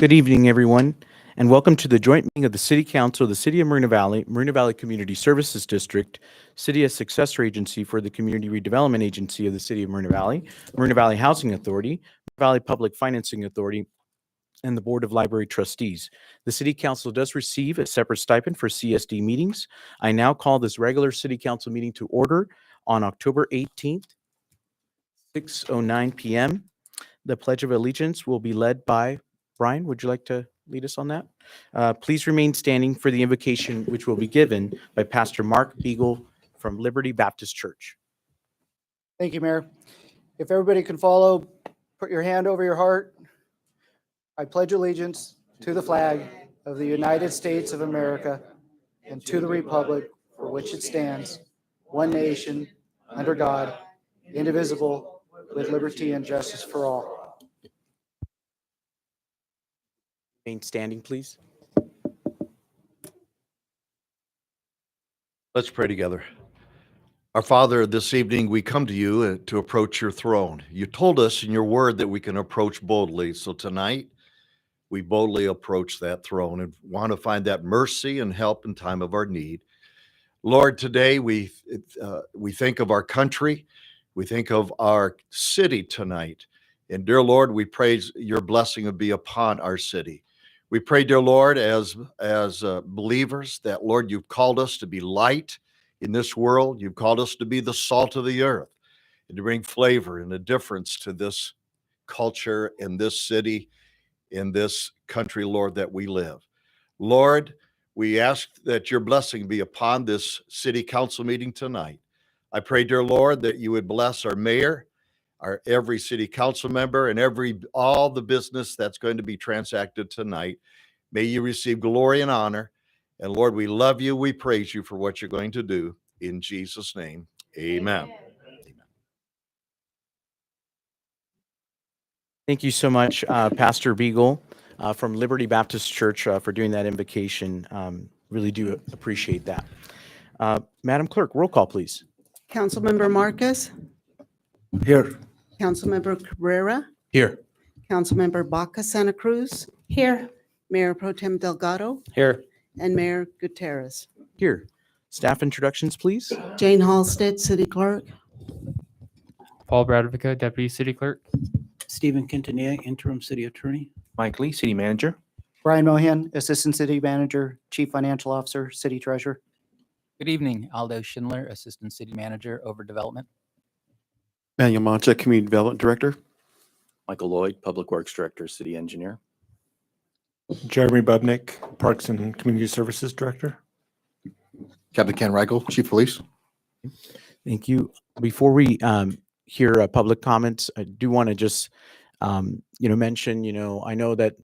Good evening, everyone, and welcome to the joint meeting of the City Council of the City of Marina Valley Community Services District, City as Successor Agency for the Community Redevelopment Agency of the City of Marina Valley Housing Authority, Marina Valley Public Financing Authority, and the Board of Library Trustees. The City Council does receive a separate stipend for CSD meetings. I now call this regular City Council meeting to order on October 18th, 6:09 p.m. The Pledge of Allegiance will be led by Brian. Would you like to lead us on that? Please remain standing for the invocation, which will be given by Pastor Mark Beagle from Liberty Baptist Church. Thank you, Mayor. If everybody can follow, put your hand over your heart. I pledge allegiance to the flag of the United States of America and to the republic for which it stands, one nation, under God, indivisible, with liberty and justice for all. Remain standing, please. Let's pray together. Our Father, this evening we come to you to approach your throne. You told us in your word that we can approach boldly. So tonight we boldly approach that throne and want to find that mercy and help in time of our need. Lord, today we think of our country. We think of our city tonight. And dear Lord, we pray your blessing would be upon our city. We pray, dear Lord, as believers that, Lord, you've called us to be light in this world. You've called us to be the salt of the earth and to bring flavor and a difference to this culture in this city, in this country, Lord, that we live. Lord, we ask that your blessing be upon this city council meeting tonight. I pray, dear Lord, that you would bless our mayor, every city council member, and all the business that's going to be transacted tonight. May you receive glory and honor. And Lord, we love you. We praise you for what you're going to do. In Jesus' name, amen. Thank you so much, Pastor Beagle from Liberty Baptist Church for doing that invocation. Really do appreciate that. Madam Clerk, roll call, please. Councilmember Marcus, Here. Councilmember Cabrera, Here. Councilmember Baca Santa Cruz, Here. Mayor Pro Tem Delgado, Here. and Mayor Gutierrez. Here. Staff introductions, please. Jane Halstead, City Clerk. Paul Bradivica, Deputy City Clerk. Stephen Quintanilla, Interim City Attorney. Mike Lee, City Manager. Brian Mohan, Assistant City Manager, Chief Financial Officer, City Treasurer. Good evening, Aldo Schindler, Assistant City Manager over Development. Manuel Mancha, Community Development Director. Michael Lloyd, Public Works Director, City Engineer. Jeremy Bubnick, Parks and Community Services Director. Captain Ken Reichel, Chief Police. Thank you. Before we hear public comments, I do want to just, mention, I know that,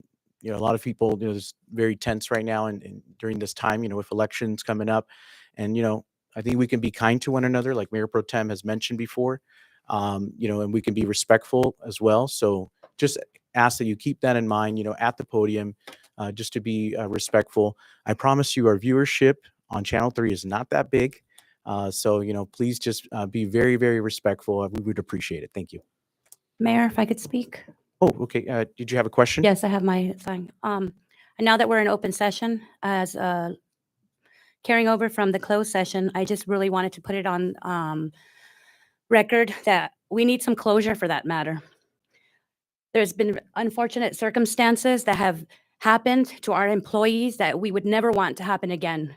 a lot of people, it's very tense right now and during this time, with elections coming up. And, I think we can be kind to one another, like Mayor Pro Tem has mentioned before, and we can be respectful as well. So just ask that you keep that in mind, at the podium, just to be respectful. I promise you our viewership on Channel 3 is not that big. So, please just be very, very respectful. We would appreciate it. Thank you. Mayor, if I could speak. Oh, okay. Did you have a question? Yes, I have my thing. And now that we're in open session, as carrying over from the closed session, I just really wanted to put it on record that we need some closure for that matter. There's been unfortunate circumstances that have happened to our employees that we would never want to happen again.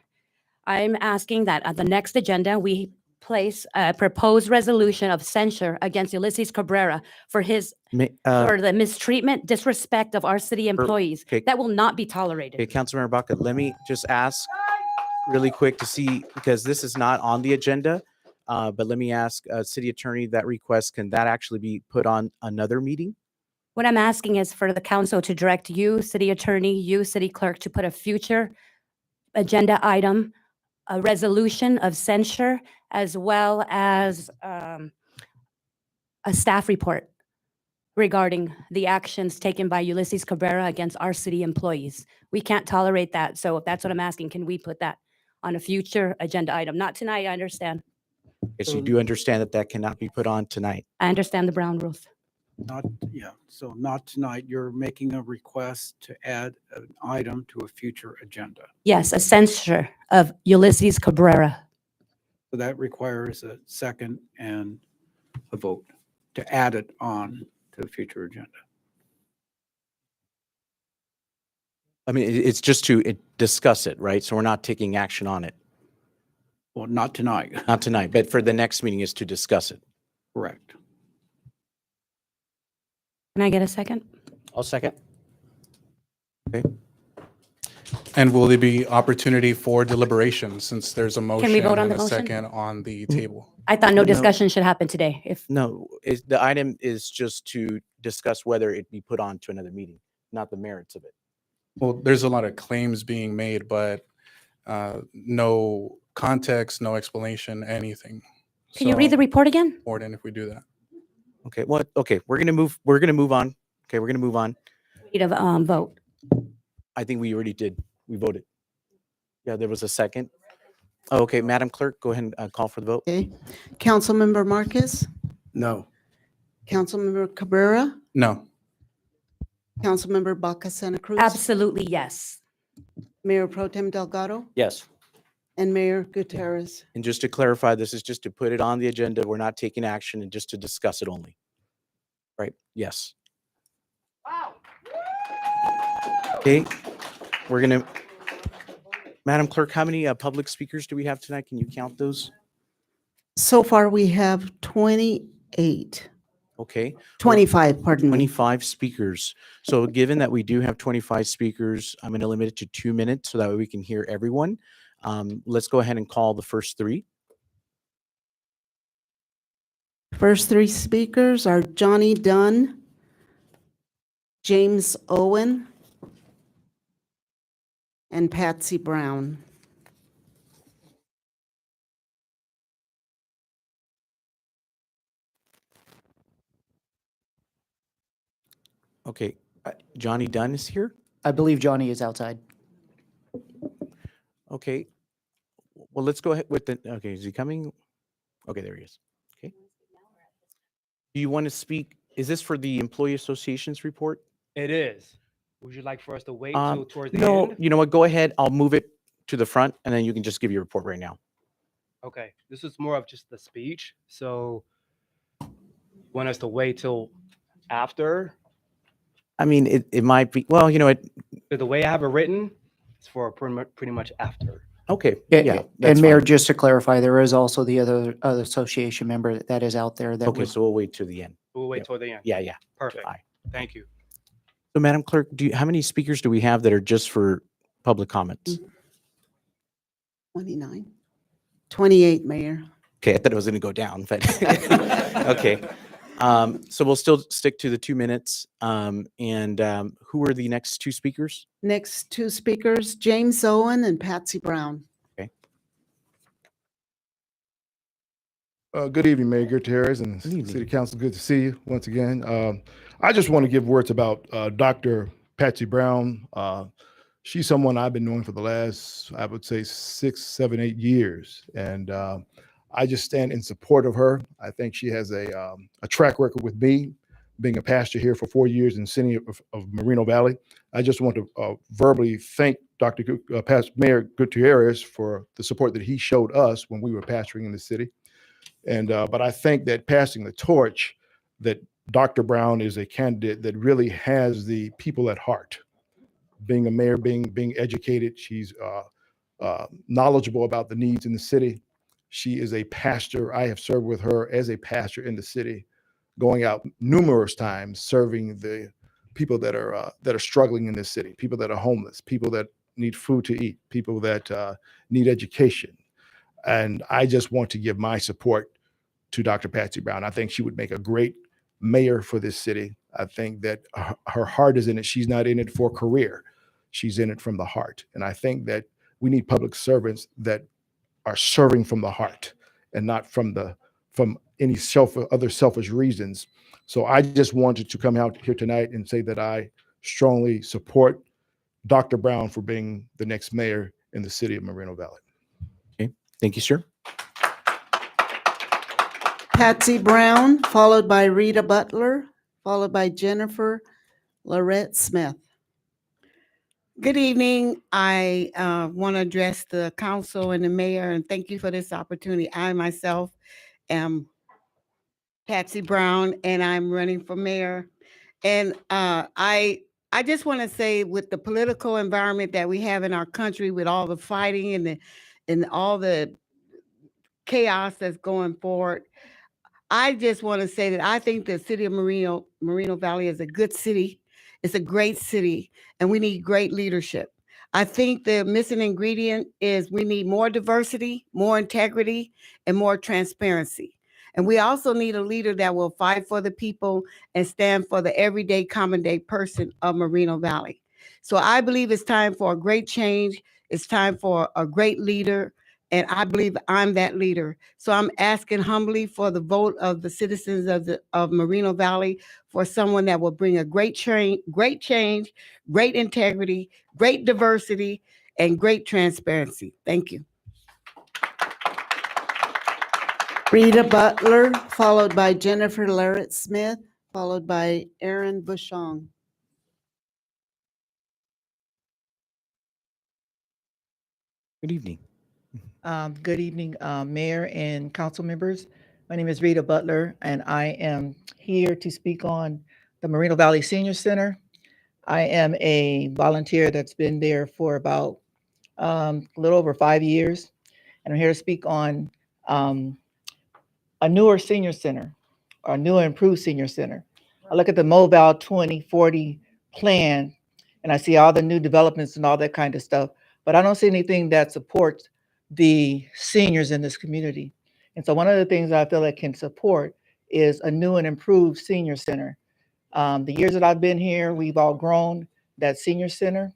I'm asking that at the next agenda, we place a proposed resolution of censure against Ulysses Cabrera for for the mistreatment, disrespect of our city employees. Okay. That will not be tolerated. Okay, Councilmember Baca, let me just ask really quick to see, because this is not on the agenda, but let me ask City Attorney that request, can that actually be put on another meeting? What I'm asking is for the council to direct you, City Attorney, you, City Clerk, to put a future agenda item, a resolution of censure, as well as a staff report regarding the actions taken by Ulysses Cabrera against our city employees. We can't tolerate that. So if that's what I'm asking, can we put that on a future agenda item? Not tonight, I understand. Yes, you do understand that that cannot be put on tonight. I understand the Brown rules. Not, yeah, so not tonight. You're making a request to add an item to a future agenda. Yes, a censure of Ulysses Cabrera. So that requires a second and a vote to add it on to the future agenda. I mean, it's just to discuss it, right? So we're not taking action on it. Well, not tonight. Not tonight, but for the next meeting is to discuss it. Correct. Can I get a second? I'll second. And will there be opportunity for deliberation since there's a motion we vote on and the a motion? second on the table? I thought no No. discussion should happen today. If No, the item is just to discuss whether it be put on to another meeting, not the merits of it. Well, there's a lot of claims being made, but no context, no explanation, anything. Can you read the report again? Important if we do that. Okay, what? Okay, we're gonna move on. Okay, we're gonna move on. Need a vote. I think we already did. We voted. Yeah, there was a second. Oh, okay, Madam Clerk, go ahead and call for the vote. Okay. Councilmember Marcus, No. Councilmember Cabrera, No. Councilmember Baca Santa Cruz. Absolutely, yes. Mayor Pro Tem Delgado, Yes. and Mayor Gutierrez. And just to clarify, this is just to put it on the agenda. We're not taking action and just to discuss it only. Right? Yes. Okay, we're gonna, Madam Clerk, how many public speakers do we have tonight? Can you count those? So far, we have 28, Okay. 25, pardon me. 25 speakers. So given that we do have 25 speakers, I'm going to limit it to 2 minutes so that way we can hear everyone. Let's go ahead and call the first three. First three speakers are Johnny Dunn, James Owen, and Patsy Brown. Okay, Johnny Dunn is here. I believe Johnny is outside. Okay, well, let's go ahead with the, okay, is he coming? Okay, there he is. Okay. Do you want to speak? Is this for the Employee Association's report? It is. Would you like for us to wait Um, till towards the No, end? you know what? Go ahead. I'll move it to the front and then you can just give your report right now. Okay, this is more of just the speech. So want us to wait till after? I mean, it might be, well, you know what? The way I have it written, it's for pretty much after. Okay, And- yeah. And that's Mayor, fine. just to clarify, there is also the other association member that is out there that Okay, would, so we'll wait to the end. We'll wait Yep. till the end. Yeah, yeah. Perfect. Aye. Thank you. So Madam Clerk, how many speakers do we have that are just for public comments? 29. 28, Mayor. Okay, I thought it was going to go down, but okay. So we'll still stick to the 2 minutes. Who are the next two speakers? Next two speakers, James Owen and Patsy Brown. Good evening, Mayor Gutierrez and Good evening. City Council. Good to see you once again. I just want to give words about Dr. Patsy Brown. She's someone I've been knowing for the last, I would say, 6, 7, 8 years. And I just stand in support of her. I think she has a track record with me, being a pastor here for 4 years in the city of Moreno Valley. I just want to verbally thank Mayor Gutierrez for the support that he showed us when we were pastoring in the city. And but I think that passing the torch, that Dr. Brown is a candidate that really has the people at heart. Being a mayor, being educated, she's knowledgeable about the needs in the city. She is a pastor. I have served with her as a pastor in the city, going out numerous times serving the people that are struggling in this city, people that are homeless, people that need food to eat, people that need education. And I just want to give my support to Dr. Patsy Brown. I think she would make a great mayor for this city. I think that her heart is in it. She's not in it for career. She's in it from the heart. And I think that we need public servants that are serving from the heart and not from any other selfish reasons. So I just wanted to come out here tonight and say that I strongly support Dr. Brown for being the next mayor in the city of Moreno Valley. Okay, thank you, sir. Patsy Brown, followed by Rita Butler, followed by Jennifer Lorette Smith. Good evening. I want to address the council and the mayor, and thank you for this opportunity. I myself am Patsy Brown, and I'm running for mayor. And I just want to say, with the political environment that we have in our country, with all the fighting and all the chaos that's going forward, I just want to say that I think the city of Moreno Valley is a good city. It's a great city, and we need great leadership. I think the missing ingredient is we need more diversity, more integrity, and more transparency. And we also need a leader that will fight for the people and stand for the everyday, common day person of Moreno Valley. So I believe it's time for a great change. It's time for a great leader. And I believe I'm that leader. So I'm asking humbly for the vote of the citizens of Moreno Valley for someone that will bring a great change, great integrity, great diversity, and great transparency. Thank you. Rita Butler, followed by Jennifer Lorette Smith, followed by Aaron Bushong. Good evening. Good evening, Mayor and council members. My name is Rita Butler, and I am here to speak on the Moreno Valley Senior Center. I am a volunteer that's been there for about a little over 5 years, and I'm here to speak on a newer senior center, or a new and improved senior center. I look at the Mobile 2040 plan, and I see all the new developments and all that kind of stuff, but I don't see anything that supports the seniors in this community. And so one of the things I feel like can support is a new and improved senior center. The years that I've been here, we've all grown that senior center.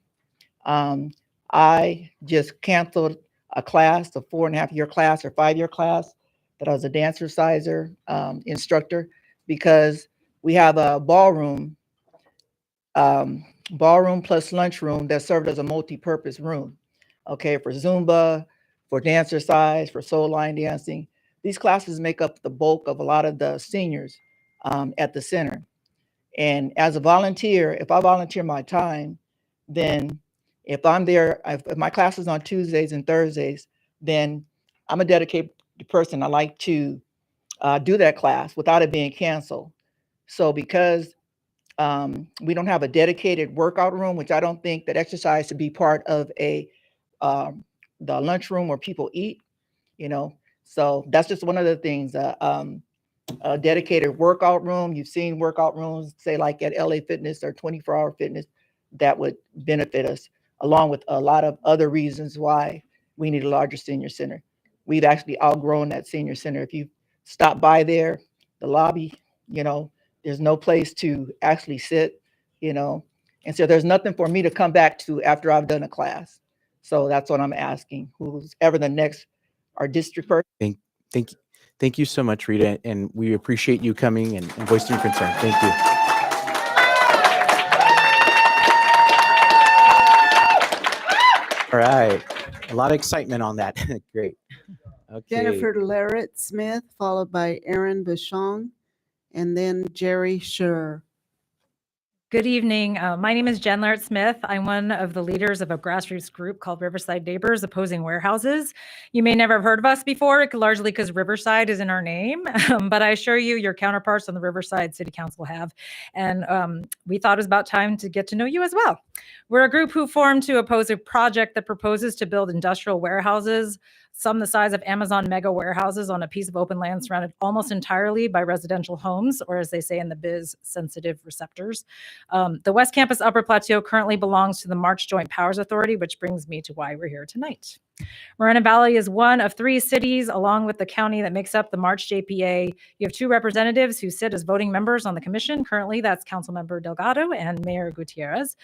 I just canceled a class, a 4.5-year class or 5-year class that I was a dance exerciser instructor, because we have a ballroom plus lunchroom that served as a multi-purpose room, okay, for Zumba, for dance exercise, for soul line dancing. These classes make up the bulk of a lot of the seniors at the center. And as a volunteer, if I volunteer my time, then if I'm there, if my class is on Tuesdays and Thursdays, then I'm a dedicated person. I like to do that class without it being canceled. So because we don't have a dedicated workout room, which I don't think that exercise should be part of the lunchroom where people eat, you know. So that's just one of the things. A dedicated workout room. You've seen workout rooms, say like at LA Fitness or 24-hour Fitness, that would benefit us, along with a lot of other reasons why we need a larger senior center. We've actually outgrown that senior center. If you stop by there, the lobby, you know, there's no place to actually sit, you know, and so there's nothing for me to come back to after I've done a class. So that's what I'm asking, who's ever the next, our district person. Thank you so much, Rita, and we appreciate you coming and voicing your concern. Thank you. All right, a lot of excitement on that. Great. Okay. Jennifer Lorette Smith, followed by Aaron Bushong, and then Jerry Scher. Good evening. My name is Jen Lorette Smith. I'm one of the leaders of a grassroots group called Riverside Neighbors Opposing Warehouses. You may never have heard of us before, largely because Riverside is in our name, but I assure you your counterparts on the Riverside City Council have. And we thought it was about time to get to know you as well. We're a group who formed to oppose a project that proposes to build industrial warehouses, some the size of Amazon mega warehouses, on a piece of open land surrounded almost entirely by residential homes, or as they say in the biz, sensitive receptors. The West Campus Upper Plateau currently belongs to the March Joint Powers Authority, which brings me to why we're here tonight. Moreno Valley is one of 3 cities, along with the county, that makes up the March JPA. You have 2 representatives who sit as voting members on the commission. Currently, that's Councilmember Delgado and Mayor Gutierrez.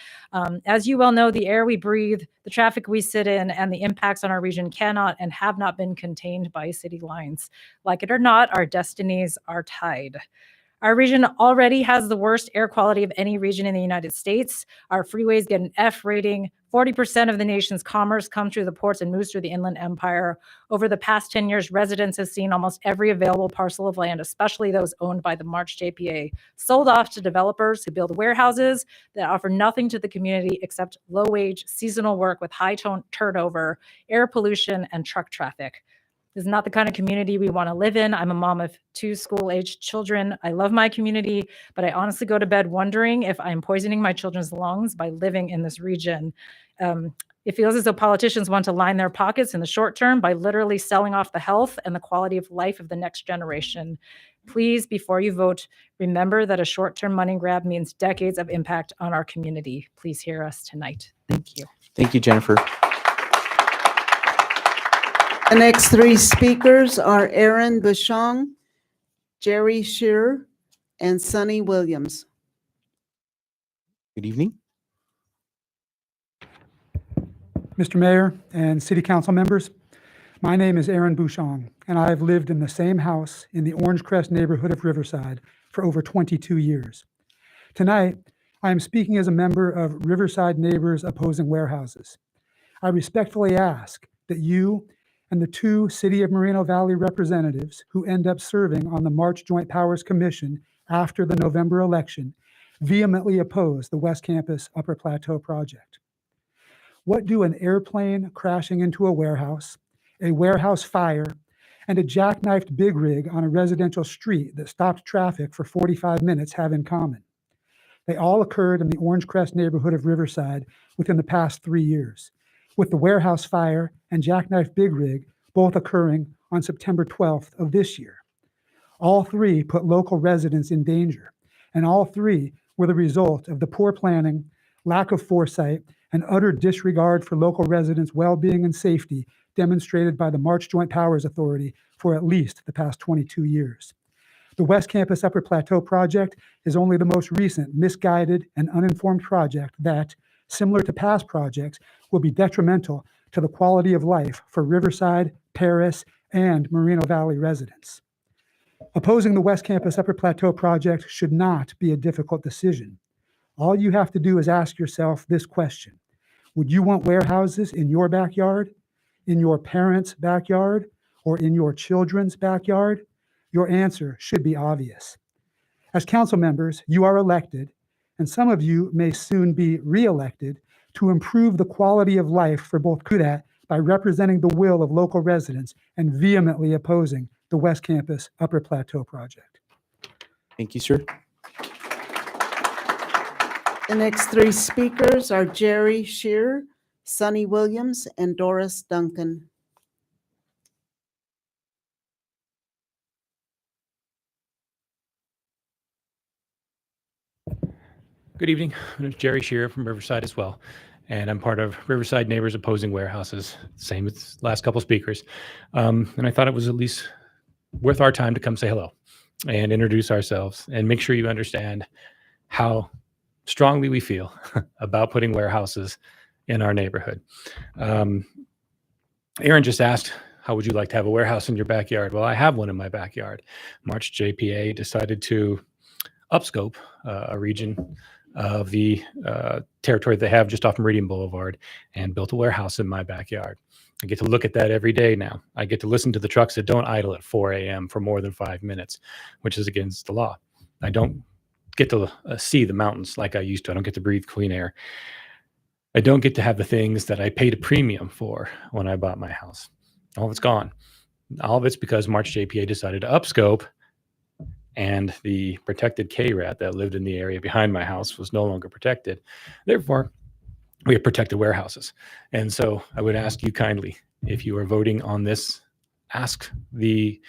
As you well know, the air we breathe, the traffic we sit in, and the impacts on our region cannot and have not been contained by city lines. Like it or not, our destinies are tied. Our region already has the worst air quality of any region in the United States. Our freeways get an F rating. 40% of the nation's commerce comes through the ports and moves through the Inland Empire. Over the past 10 years, residents have seen almost every available parcel of land, especially those owned by the March JPA, sold off to developers who build warehouses that offer nothing to the community except low-wage, seasonal work with high turnover, air pollution, and truck traffic. This is not the kind of community we want to live in. I'm a mom of 2 school-aged children. I love my community, but I honestly go to bed wondering if I'm poisoning my children's lungs by living in this region. It feels as though politicians want to line their pockets in the short term by literally selling off the health and the quality of life of the next generation. Please, before you vote, remember that a short-term money grab means decades of impact on our community. Please hear us tonight. Thank you. Thank you, Jennifer. The next 3 speakers are Aaron Bushong, Jerry Shearer, and Sonny Williams. Good evening. Mr. Mayor and City Council members, my name is Aaron Bushong, and I have lived in the same house in the Orange Crest neighborhood of Riverside for over 22 years. Tonight, I am speaking as a member of Riverside Neighbors Opposing Warehouses. I respectfully ask that you and the 2 City of Moreno Valley representatives who end up serving on the March Joint Powers Commission after the November election vehemently oppose the West Campus Upper Plateau project. What do an airplane crashing into a warehouse fire, and a jackknifed big rig on a residential street that stopped traffic for 45 minutes have in common? They all occurred in the Orange Crest neighborhood of Riverside within the past 3 years, with the warehouse fire and jackknife big rig both occurring on September 12th of this year. All 3 put local residents in danger, and all 3 were the result of the poor planning, lack of foresight, and utter disregard for local residents' well-being and safety demonstrated by the March Joint Powers Authority for at least the past 22 years. The West Campus Upper Plateau project is only the most recent misguided and uninformed project that, similar to past projects, will be detrimental to the quality of life for Riverside, Paris, and Moreno Valley residents. Opposing the West Campus Upper Plateau project should not be a difficult decision. All you have to do is ask yourself this question: would you want warehouses in your backyard, in your parents' backyard, or in your children's backyard? Your answer should be obvious. As council members, you are elected, and some of you may soon be re-elected, to improve the quality of life for both that by representing the will of local residents and vehemently opposing the West Campus Upper Plateau project. Thank you, sir. The next 3 speakers are Jerry Shearer, Sonny Williams, and Doris Duncan. Good evening. I'm Jerry Shearer from Riverside as well, and I'm part of Riverside Neighbors Opposing Warehouses, same as last couple speakers. And I thought it was at least worth our time to come say hello and introduce ourselves and make sure you understand how strongly we feel about putting warehouses in our neighborhood. Aaron just asked, how would you like to have a warehouse in your backyard? Well, I have one in my backyard. March JPA decided to upscope a region of the territory they have just off Meridian Boulevard and built a warehouse in my backyard. I get to look at that every day now. I get to listen to the trucks that don't idle at 4 a.m. for more than 5 minutes, which is against the law. I don't get to see the mountains like I used to. I don't get to breathe clean air. I don't get to have the things that I paid a premium for when I bought my house. All of it's gone. All of it's because March JPA decided to upscope, and the protected K-rat that lived in the area behind my house was no longer protected. Therefore, we have protected warehouses. And so I would ask you kindly, if you are voting on this, ask the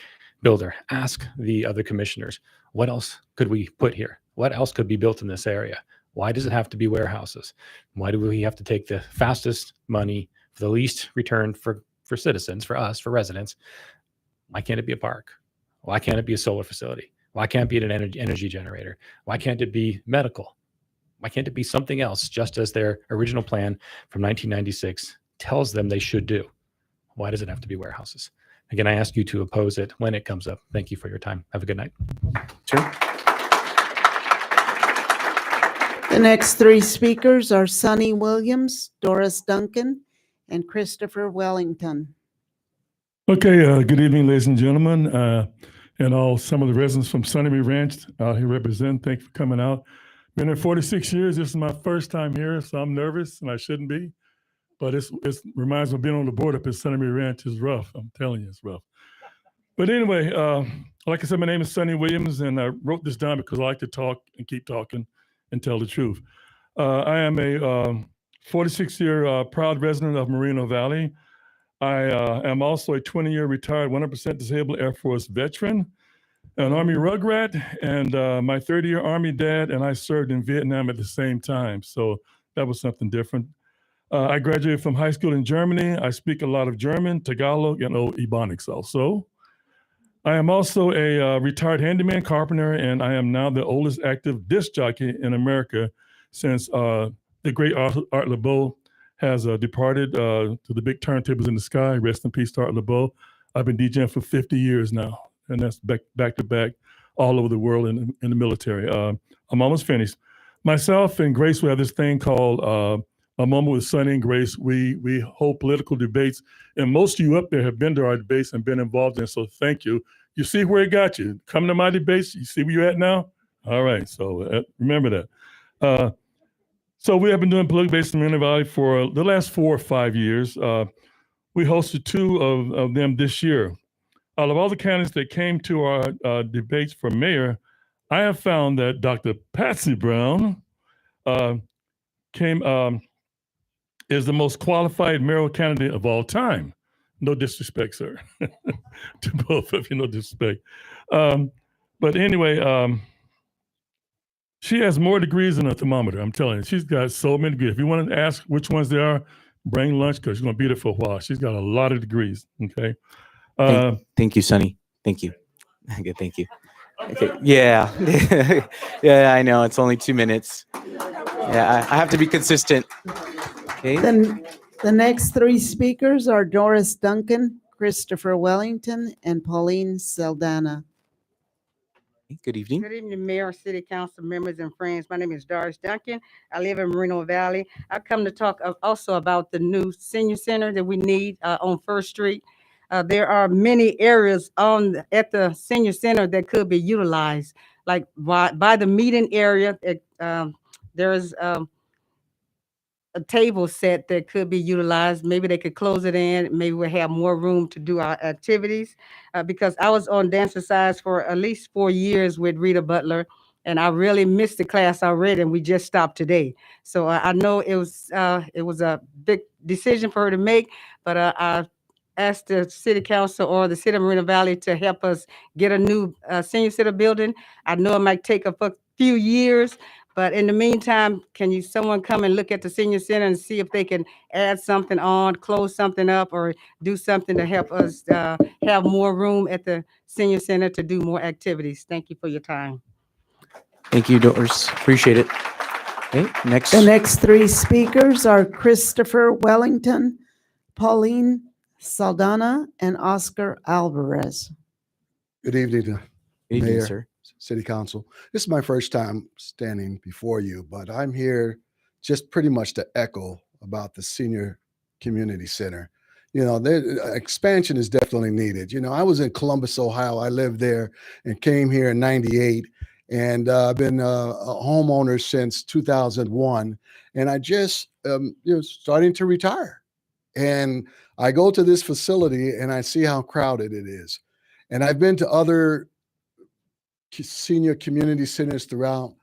builder, ask the other commissioners, what else could we put here? What else could be built in this area? Why does it have to be warehouses? Why do we have to take the fastest money for the least return for citizens, for us, for residents? Why can't it be a park? Why can't it be a solar facility? Why can't it be an energy generator? Why can't it be medical? Why can't it be something else, just as their original plan from 1996 tells them they should do? Why does it have to be warehouses? Again, I ask you to oppose it when it comes up. Thank you for your time. Have a good night. Sure. The next three speakers are Sonny Williams, Doris Duncan, and Christopher Wellington. Okay, good evening, ladies and gentlemen, and all some of the residents from Sunnyme Ranch out here represent. Thank you for coming out. Been here 46 years. This is my first time here, so I'm nervous, and I shouldn't be. But it reminds me of being on the board up at Sunnyme Ranch is rough. I'm telling you, it's rough. But anyway, like I said, my name is Sonny Williams, and I wrote this down because I like to talk and keep talking and tell the truth. I am a 46-year proud resident of Moreno Valley. I am also a 20-year retired 100% disabled Air Force veteran, an Army rugrat, and my 30-year Army dad, and I served in Vietnam at the same time. So that was something different. I graduated from high school in Germany. I speak a lot of German, Tagalog, and Old Ebonics also. I am also a retired handyman carpenter, and I am now the oldest active disc jockey in America since the great Art LeBeau has departed to the big turntables in the sky. Rest in peace to Art LeBeau. I've been DJing for 50 years now, and that's back to back all over the world in the military. I'm almost finished. Myself and Grace, we have this thing called A Moment with Sonny and Grace. We hold political debates, and most of you up there have been to our debates and been involved in, so thank you. You see where it got you. Come to my debates, you see where you're at now? All right, so remember that. So we have been doing political debates in Moreno Valley for the last 4 or 5 years. We hosted 2 of them this year. Out of all the candidates that came to our debates for mayor, I have found that Dr. Patsy Brown is the most qualified mayoral candidate of all time. No disrespect, sir. To both of you, no disrespect. But anyway, she has more degrees than a thermometer, I'm telling you. She's got so many degrees. If you want to ask which ones they are, bring lunch because she's going to be there for a while. She's got a lot of degrees, okay? Thank you, Sonny. Thank you. Okay, thank you. Okay. Yeah. Yeah, I know. It's only 2 minutes. Yeah, I have to be consistent. Okay. The next three speakers are Doris Duncan, Christopher Wellington, and Pauline Saldana. Good evening. Good evening, Mayor, City Council members, and friends. My name is Doris Duncan. I live in Moreno Valley. I've come to talk also about the new senior center that we need on First Street. There are many areas at the senior center that could be utilized, like by the meeting area. There's a table set that could be utilized. Maybe they could close it in. Maybe we'll have more room to do our activities. Because I was on dancer sides for at least 4 years with Rita Butler, and I really missed the class already, and we just stopped today. So I know it was a big decision for her to make, but I asked the city council or the city of Moreno Valley to help us get a new senior center building. I know it might take a few years, but in the meantime, can someone come and look at the senior center and see if they can add something on, close something up, or do something to help us have more room at the senior center to do more activities? Thank you for your time. Thank you, Doris. Appreciate it. Okay, next. The next three speakers are Christopher Wellington, Pauline Saldana, and Oscar Alvarez. Good evening, Good evening, Mayor, sir. City Council. This is my first time standing before you, but I'm here just pretty much to echo about the Senior Community Center. You know, the expansion is definitely needed. You know, I was in Columbus, Ohio. I lived there and came here in '98, and I've been a homeowner since 2001. And I just, starting to retire. And I go to this facility and I see how crowded it is. And I've been to other senior community centers throughout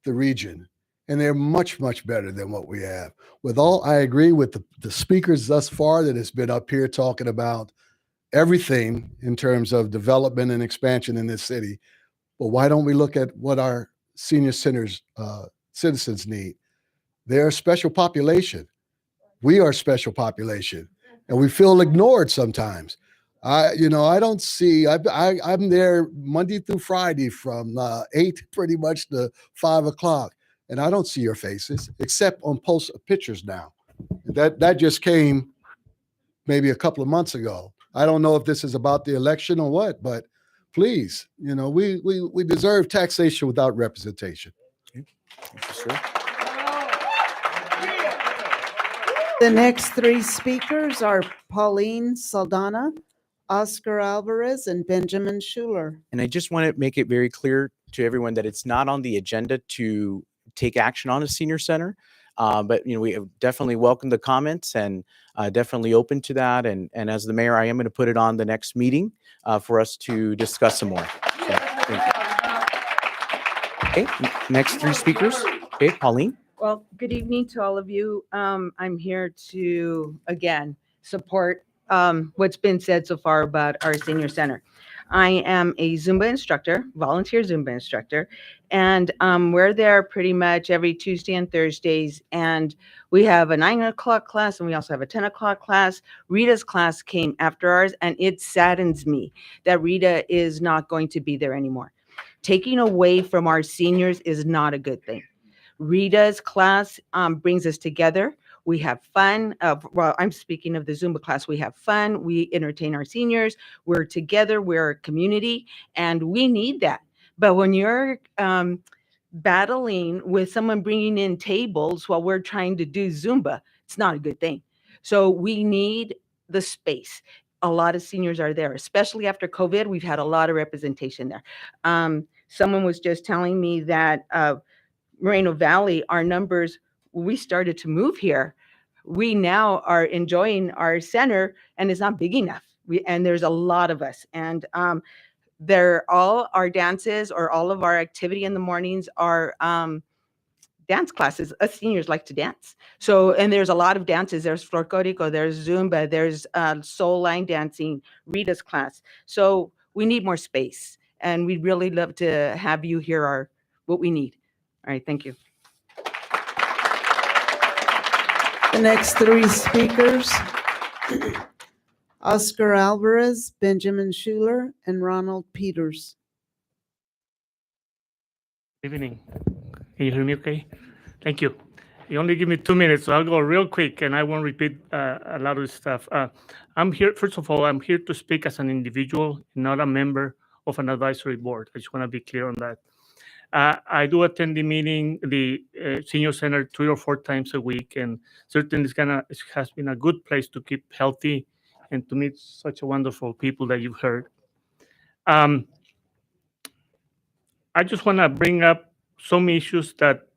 the region, and they're much, much better than what we have. I agree with the speakers thus far that has been up here talking about everything in terms of development and expansion in this city. But why don't we look at what our senior centers citizens need? They're a special population. We are a special population, and we feel ignored sometimes. I don't see. I'm there Monday through Friday from 8 pretty much to 5 o'clock, and I don't see your faces except on post pictures now. That just came maybe a couple of months ago. I don't know if this is about the election or what, but please, we deserve taxation without representation. Thank you, sir. The next three speakers are Pauline Saldana, Oscar Alvarez, and Benjamin Schuler. And I just want to make it very clear to everyone that it's not on the agenda to take action on a senior center. But we have definitely welcome the comments and definitely open to that. And as the mayor, I am going to put it on the next meeting for us to discuss some more. So, thank you. Okay, next three speakers. Okay, Pauline. Well, good evening to all of you. I'm here to, again, support what's been said so far about our senior center. I am a Zumba instructor, volunteer Zumba instructor, and we're there pretty much every Tuesday and Thursdays. And we have a 9 o'clock class, and we also have a 10 o'clock class. Rita's class came after ours, and it saddens me that Rita is not going to be there anymore. Taking away from our seniors is not a good thing. Rita's class brings us together. We have fun. Well, I'm speaking of the Zumba class. We have fun. We entertain our seniors. We're together. We're a community, and we need that. But when you're battling with someone bringing in tables while we're trying to do Zumba, it's not a good thing. So we need the space. A lot of seniors are there, especially after COVID. We've had a lot of representation there. Someone was just telling me that Moreno Valley, our numbers, we started to move here. We now are enjoying our center, and it's not big enough. And there's a lot of us. And they're all our dances, or all of our activity in the mornings are dance classes. Us seniors like to dance. So, and there's a lot of dances. There's Folklorico, there's Zumba, there's soul line dancing, Rita's class. So we need more space. And we'd really love to have you hear what we need. All right, thank you. The next three speakers, Oscar Alvarez, Benjamin Schuler, and Ronald Peters. Good evening. Can you hear me okay? Thank you. You only give me 2 minutes, so I'll go real quick and I won't repeat a lot of stuff. I'm here, first of all, I'm here to speak as an individual, not a member of an advisory board. I just want to be clear on that. I do attend the meeting, the senior center 3 or 4 times a week, and certainly it has been a good place to keep healthy and to meet such a wonderful people that you've heard. I just want to bring up some issues that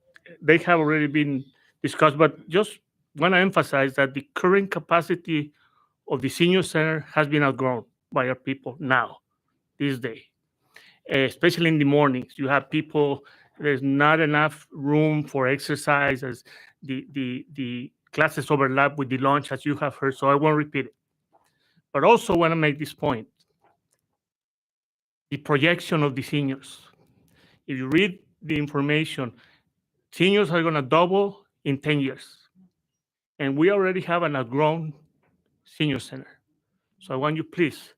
they have already been discussed, but just want to emphasize that the current capacity of the senior center has been outgrown by our people now, this day. Especially in the mornings, you have people, there's not enough room for exercise as the classes overlap with the lunch, as you have heard, so I won't repeat it. But also want to make this point, the projection of the seniors. If you read the information, seniors are going to double in 10 years. And we already have an outgrown senior center. So I want you please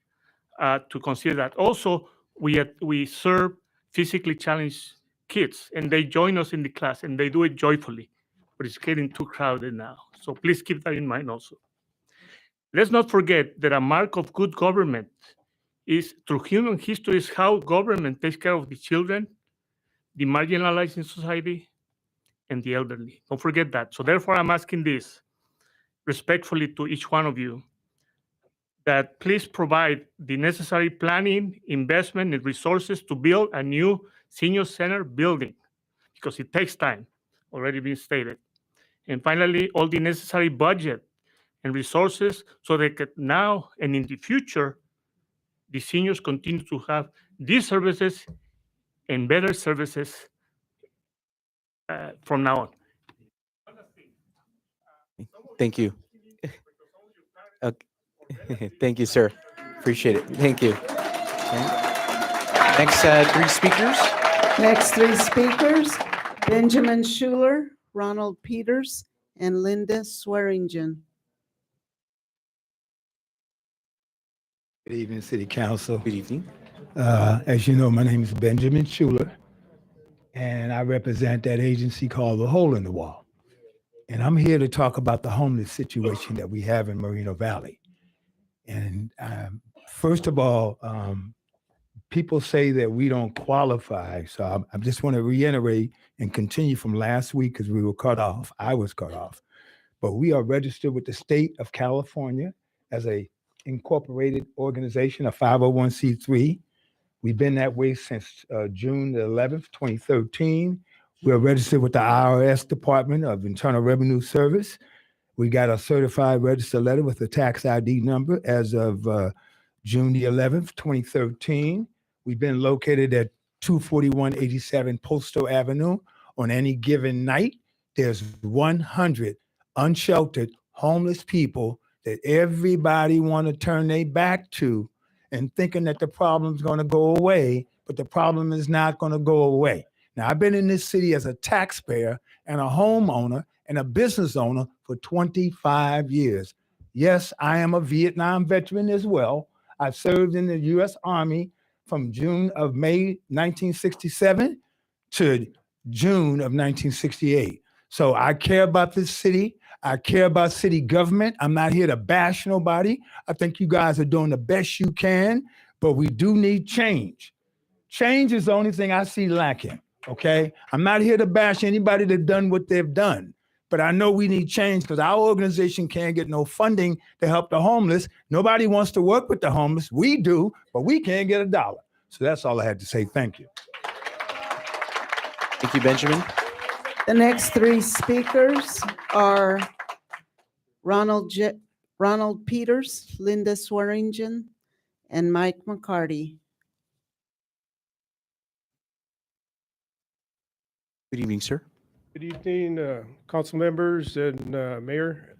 to consider that. Also, we serve physically challenged kids, and they join us in the class, and they do it joyfully, but it's getting too crowded now. So please keep that in mind also. Let's not forget that a mark of good government is, through human history, is how government takes care of the children, the marginalized in society, and the elderly. Don't forget that. So therefore, I'm asking this respectfully to each one of you, that please provide the necessary planning, investment, and resources to build a new senior center building, because it takes time, already been stated. And finally, all the necessary budget and resources so that now and in the future, the seniors continue to have these services and better services from now on. Thank you. Okay. Thank you, sir. Appreciate it. Thank you. Okay. Next three speakers. Next three speakers, Benjamin Schuler, Ronald Peters, and Linda Swearingen. Good evening, City Council. Good evening. As you know, my name is Benjamin Schuler, and I represent that agency called The Hole in the Wall. And I'm here to talk about the homeless situation that we have in Moreno Valley. And first of all, people say that we don't qualify. So I just want to reiterate and continue from last week, because we were cut off. I was cut off. but we are registered with the state of California as a incorporated organization, a 501c3. We've been that way since June the 11th, 2013. We're registered with the IRS Department of Internal Revenue Service. We got a certified register letter with a tax ID number as of June the 11th, 2013. We've been located at 24187 Postal Avenue. On any given night, there's 100 unsheltered homeless people that everybody want to turn their back to and thinking that the problem's going to go away, but the problem is not going to go away. Now, I've been in this city as a taxpayer and a homeowner and a business owner for 25 years. Yes, I am a Vietnam veteran as well. I served in the U.S. Army from May 1967 to June of 1968. So I care about this city. I care about city government. I'm not here to bash nobody. I think you guys are doing the best you can, but we do need change. Change is the only thing I see lacking, okay? I'm not here to bash anybody that done what they've done, but I know we need change because our organization can't get no funding to help the homeless. Nobody wants to work with the homeless. We do, but we can't get $1. So that's all I had to say. Thank you. Thank you, Benjamin. The next three speakers are Ronald Peters, Linda Swearingen, and Mike McCarty. Good evening, sir. Good evening, council members and mayor.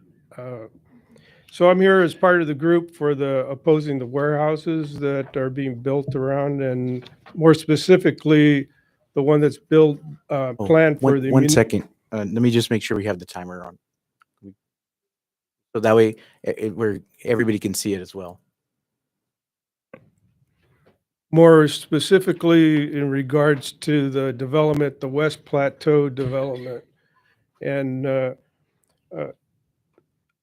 So I'm here as part of the group for the opposing the warehouses that are being built around, and more specifically, the one that's built planned for the. One second. Let me just make sure we have the timer on. So that way where everybody can see it as well. More specifically in regards to the development, the West Plateau development. And,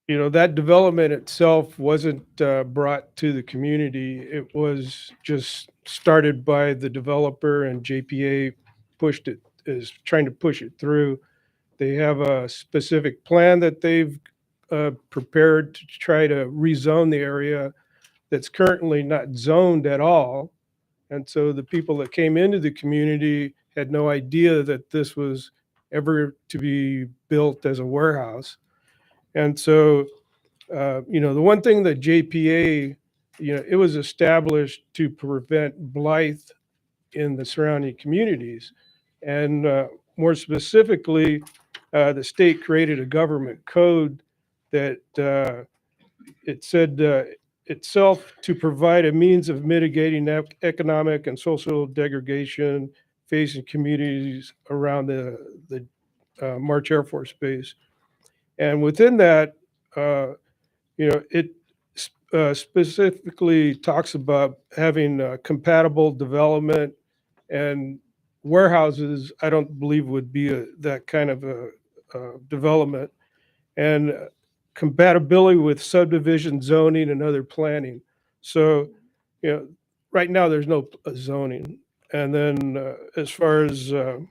you know, that development itself wasn't brought to the community. It was just started by the developer, and JPA is trying to push it through. They have a specific plan that they've prepared to try to rezone the area that's currently not zoned at all. And so the people that came into the community had no idea that this was ever to be built as a warehouse. And so, you know, the one thing that JPA, you know, it was established to prevent blight in the surrounding communities. And more specifically, the state created a government code that it said itself to provide a means of mitigating economic and social degradation facing communities around the March Air Force Base. And within that, you know, it specifically talks about having compatible development, and warehouses, I don't believe would be that kind of a development, and compatibility with subdivision zoning and other planning. So, you know, right now there's no zoning. And then as far as, you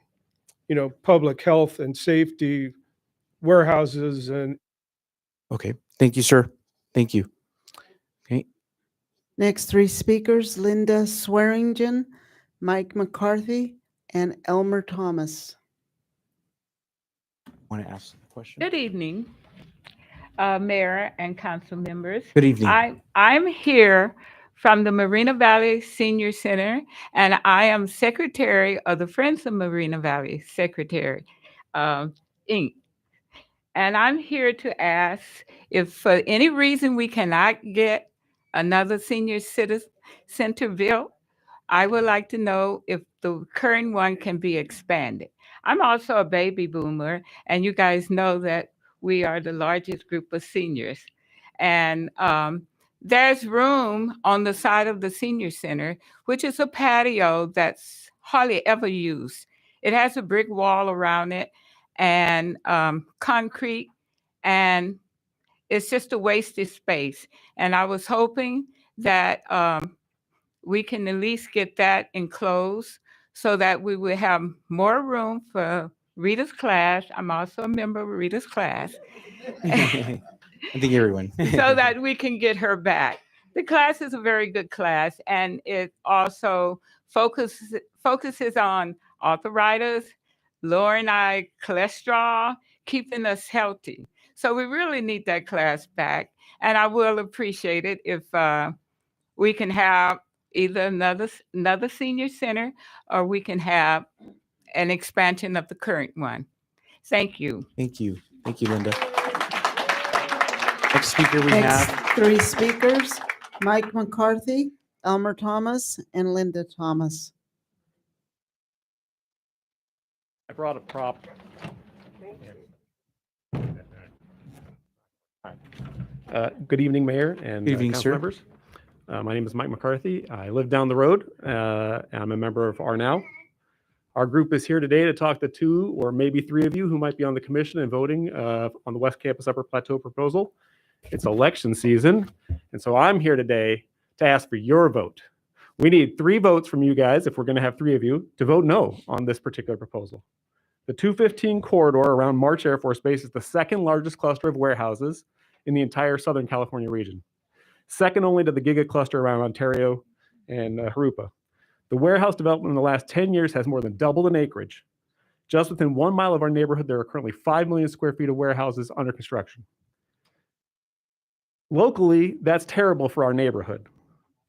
know, public health and safety, warehouses and. Okay. Thank you, sir. Thank you. Okay. Next three speakers, Linda Swearingen, Mike McCarthy, and Elmer Thomas. Want to ask a question? Good evening, Mayor and council members. Good evening. I'm here from the Moreno Valley Senior Center, and I am secretary of the Friends of Moreno Valley Secretary, Inc. And I'm here to ask if for any reason we cannot get another senior center built, I would like to know if the current one can be expanded. I'm also a baby boomer, and you guys know that we are the largest group of seniors. And there's room on the side of the senior center, which is a patio that's hardly ever used. It has a brick wall around it and concrete, and it's just a wasted space. And I was hoping that we can at least get that enclosed so that we would have more room for Rita's class. I'm also a member of Rita's class. I think everyone. So that we can get her back. The class is a very good class, and it also focuses on arthritis, lowering our cholesterol, keeping us healthy. So we really need that class back, and I will appreciate it if we can have either another senior center, or we can have an expansion of the current one. Thank you. Thank you. Thank you, Linda. Next speaker we Next have. three speakers, Mike McCarthy, Elmer Thomas, and Linda Thomas. I brought a prop. Good evening, Mayor and Good evening, council sir. members. My name is Mike McCarthy. I live down the road. And I'm a member of RNOW. Our group is here today to talk to 2 or maybe 3 of you who might be on the commission and voting on the West Campus Upper Plateau proposal. It's election season, and so I'm here today to ask for your vote. We need 3 votes from you guys, if we're going to have 3 of you, to vote no on this particular proposal. The 215 corridor around March Air Force Base is the second largest cluster of warehouses in the entire Southern California region, second only to the giga cluster around Ontario and Harupa. The warehouse development in the last 10 years has more than doubled in acreage. Just within 1 mile of our neighborhood, there are currently 5 million square feet of warehouses under construction. Locally, that's terrible for our neighborhood.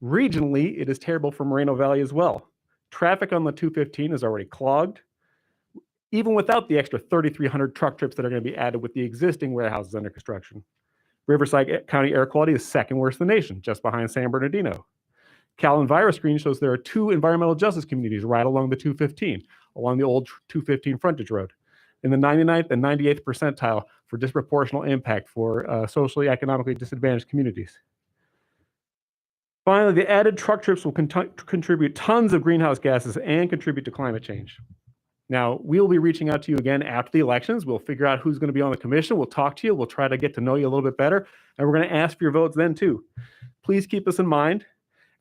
Regionally, it is terrible for Moreno Valley as well. Traffic on the 215 is already clogged, even without the extra 3,300 truck trips that are going to be added with the existing warehouses under construction. Riverside County air quality is second worst in the nation, just behind San Bernardino. Cal Enviroscreen shows there are 2 environmental justice communities right along the 215, along the old 215 frontage road, in the 99th and 98th percentile for disproportional impact for socially economically disadvantaged communities. Finally, the added truck trips will contribute tons of greenhouse gases and contribute to climate change. Now, we'll be reaching out to you again after the elections. We'll figure out who's going to be on the commission. We'll talk to you. We'll try to get to know you a little bit better. And we're going to ask for your votes then too. Please keep this in mind.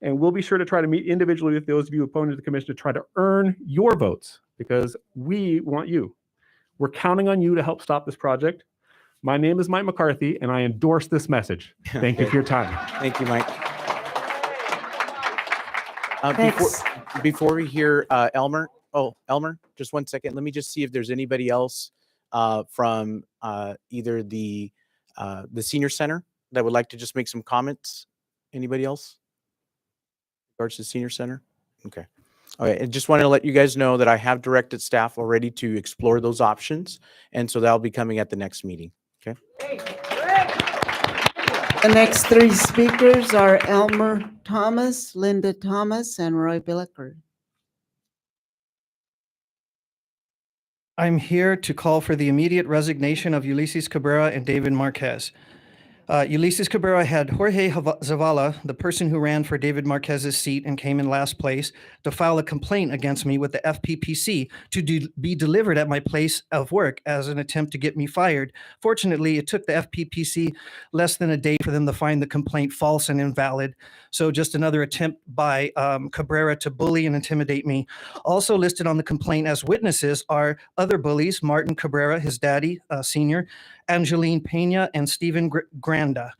And we'll be sure to try to meet individually with those of you appointed to the commission to try to earn your votes, because we want you. We're counting on you to help stop this project. My name is Mike McCarthy, and I endorse this message. Thank you for your time. Thank you, Mike. Before we hear Elmer, Elmer, just 1 second. Let me just see if there's anybody else from either the senior center that would like to just make some comments. Anybody else? In regards to the senior center? Okay. All right. I just want to let you guys know that I have directed staff already to explore those options. And so that'll be coming at the next meeting. Okay. The next 3 speakers are Elmer Thomas, Linda Thomas, and Roy Billiker. I'm here to call for the immediate resignation of Ulysses Cabrera and David Marquez. Ulysses Cabrera had Jorge Zavala, the person who ran for David Marquez's seat and came in last place, to file a complaint against me with the FPPC to be delivered at my place of work as an attempt to get me fired. Fortunately, it took the FPPC less than a day for them to find the complaint false and invalid. So just another attempt by Cabrera to bully and intimidate me. Also listed on the complaint as witnesses are other bullies, Martin Cabrera, his daddy, senior, Angeline Pena, and Stephen Granda.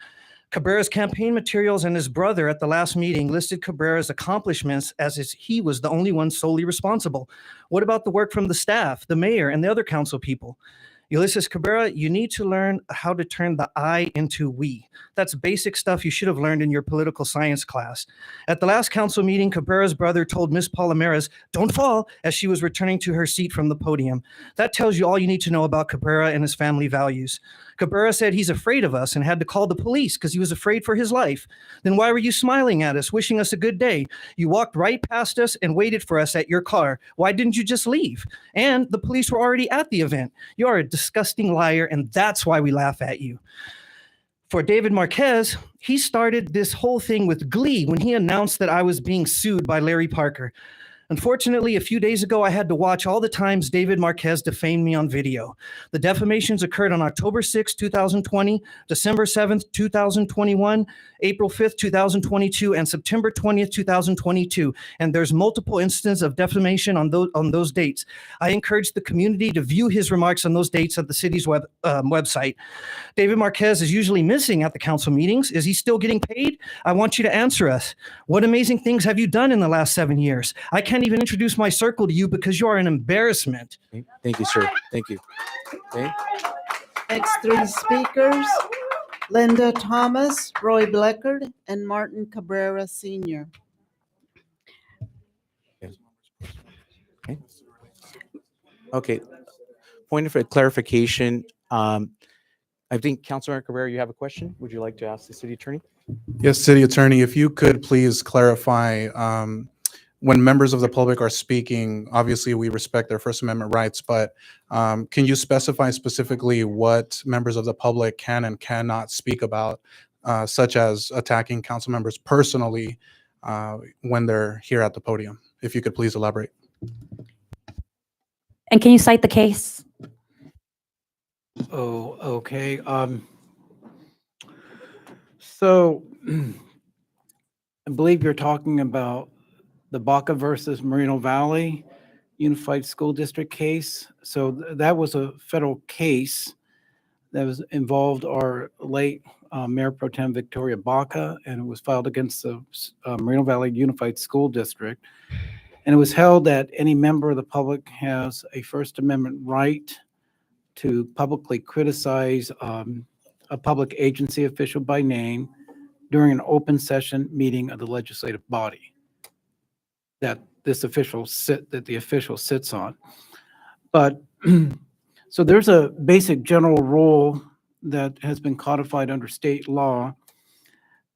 Cabrera's campaign materials and his brother at the last meeting listed Cabrera's accomplishments as if he was the only one solely responsible. What about the work from the staff, the mayor, and the other council people? Ulysses Cabrera, you need to learn how to turn the I into we. That's basic stuff you should have learned in your political science class. At the last council meeting, Cabrera's brother told Ms. Palomares, "Don't fall," as she was returning to her seat from the podium. That tells you all you need to know about Cabrera and his family values. Cabrera said he's afraid of us and had to call the police because he was afraid for his life. Then why were you smiling at us, wishing us a good day? You walked right past us and waited for us at your car. Why didn't you just leave? And the police were already at the event. You are a disgusting liar, and that's why we laugh at you. For David Marquez, he started this whole thing with glee when he announced that I was being sued by Larry Parker. Unfortunately, a few days ago, I had to watch all the times David Marquez defamed me on video. The defamations occurred on October 6, 2020, December 7th, 2021, April 5th, 2022, and September 20th, 2022. And there's multiple instances of defamation on those dates. I encourage the community to view his remarks on those dates at the city's website. David Marquez is usually missing at the council meetings. Is he still getting paid? I want you to answer us. What amazing things have you done in the last 7 years? I can't even introduce my circle to you because you are an embarrassment. Thank you, sir. Thank you. Okay. Next three speakers, Linda Thomas, Roy Bleckard, and Martin Cabrera Sr. Okay. Okay. Point of clarification. I think Councilor Cabrera, you have a question. Would you like to ask the city attorney? Yes, City Attorney, if you could please clarify, when members of the public are speaking, obviously we respect their First Amendment rights, but can you specify specifically what members of the public can and cannot speak about, such as attacking council members personally when they're here at the podium? If you could please elaborate. And can you cite the case? Oh, okay. So I believe you're talking about the Baca versus Moreno Valley Unified School District case. So that was a federal case that was involved our late Mayor Pro Tem Victoria Baca, and it was filed against the Moreno Valley Unified School District. And it was held that any member of the public has a First Amendment right to publicly criticize a public agency official by name during an open session meeting of the legislative body that the official sits on. But so there's a basic general rule that has been codified under state law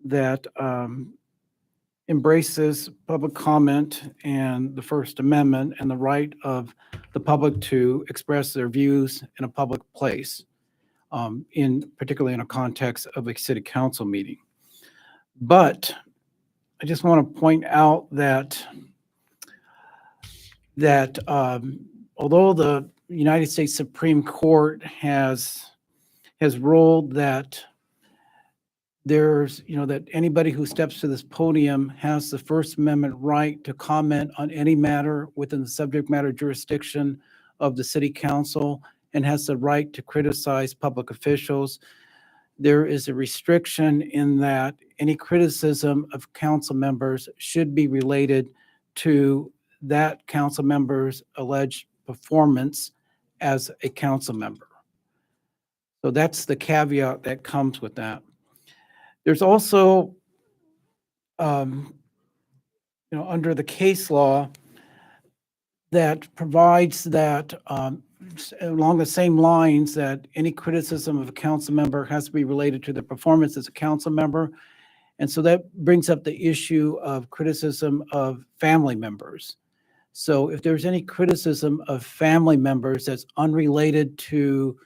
that embraces public comment and the First Amendment and the right of the public to express their views in a public place, particularly in a context of a city council meeting. But I just want to point out that although the United States Supreme Court has ruled that that anybody who steps to this podium has the First Amendment right to comment on any matter within the subject matter jurisdiction of the city council and has the right to criticize public officials, there is a restriction in that any criticism of council members should be related to that council member's alleged performance as a council member. So that's the caveat that comes with that. There's also, under the case law that provides that along the same lines that any criticism of a council member has to be related to the performance as a council member. And so that brings up the issue of criticism of family members. So if there's any criticism of family members that's unrelated to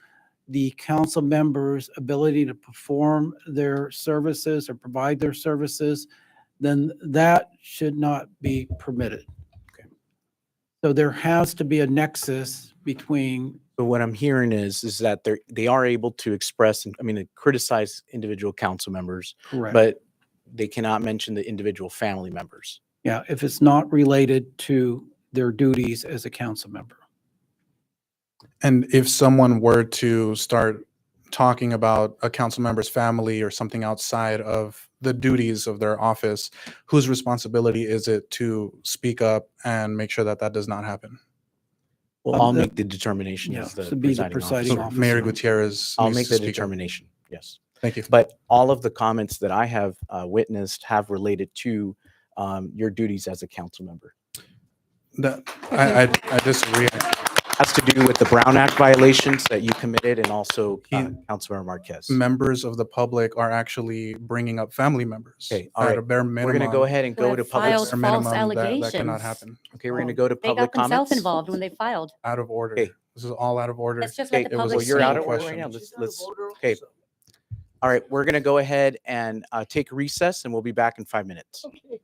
the council members' ability to perform their services or provide their services, then that should not be permitted. Okay. So there has to be a nexus between. But what I'm hearing is that they are able to express, criticize individual council members, Correct. But they cannot mention the individual family members. Yeah, if it's not related to their duties as a council member. And if someone were to start talking about a council member's family or something outside of the duties of their office, whose responsibility is it to speak up and make sure that that does not happen? Well, I'll make the determination as the presiding officer. Mayor Gutierrez. I'll needs make to the speak up. determination. Yes. Thank you. But all of the comments that I have witnessed have related to your duties as a council member. I disagree. Has to do with the Brown Act violations that you committed and also Councilmember Marquez. Members of the public are actually bringing up family members. Okay, all at right. a bare minimum. We're going to go ahead and go to public. Filed false allegations. That cannot happen. Okay, we're going to go to They public got themselves comments. involved when they filed. Out of order. Okay. This is all out of order. Let's just let the public Well, you're out of speak. order right now. Let's. Okay. All right, we're going to go ahead and take a recess, and we'll be back in 5 minutes. Okay.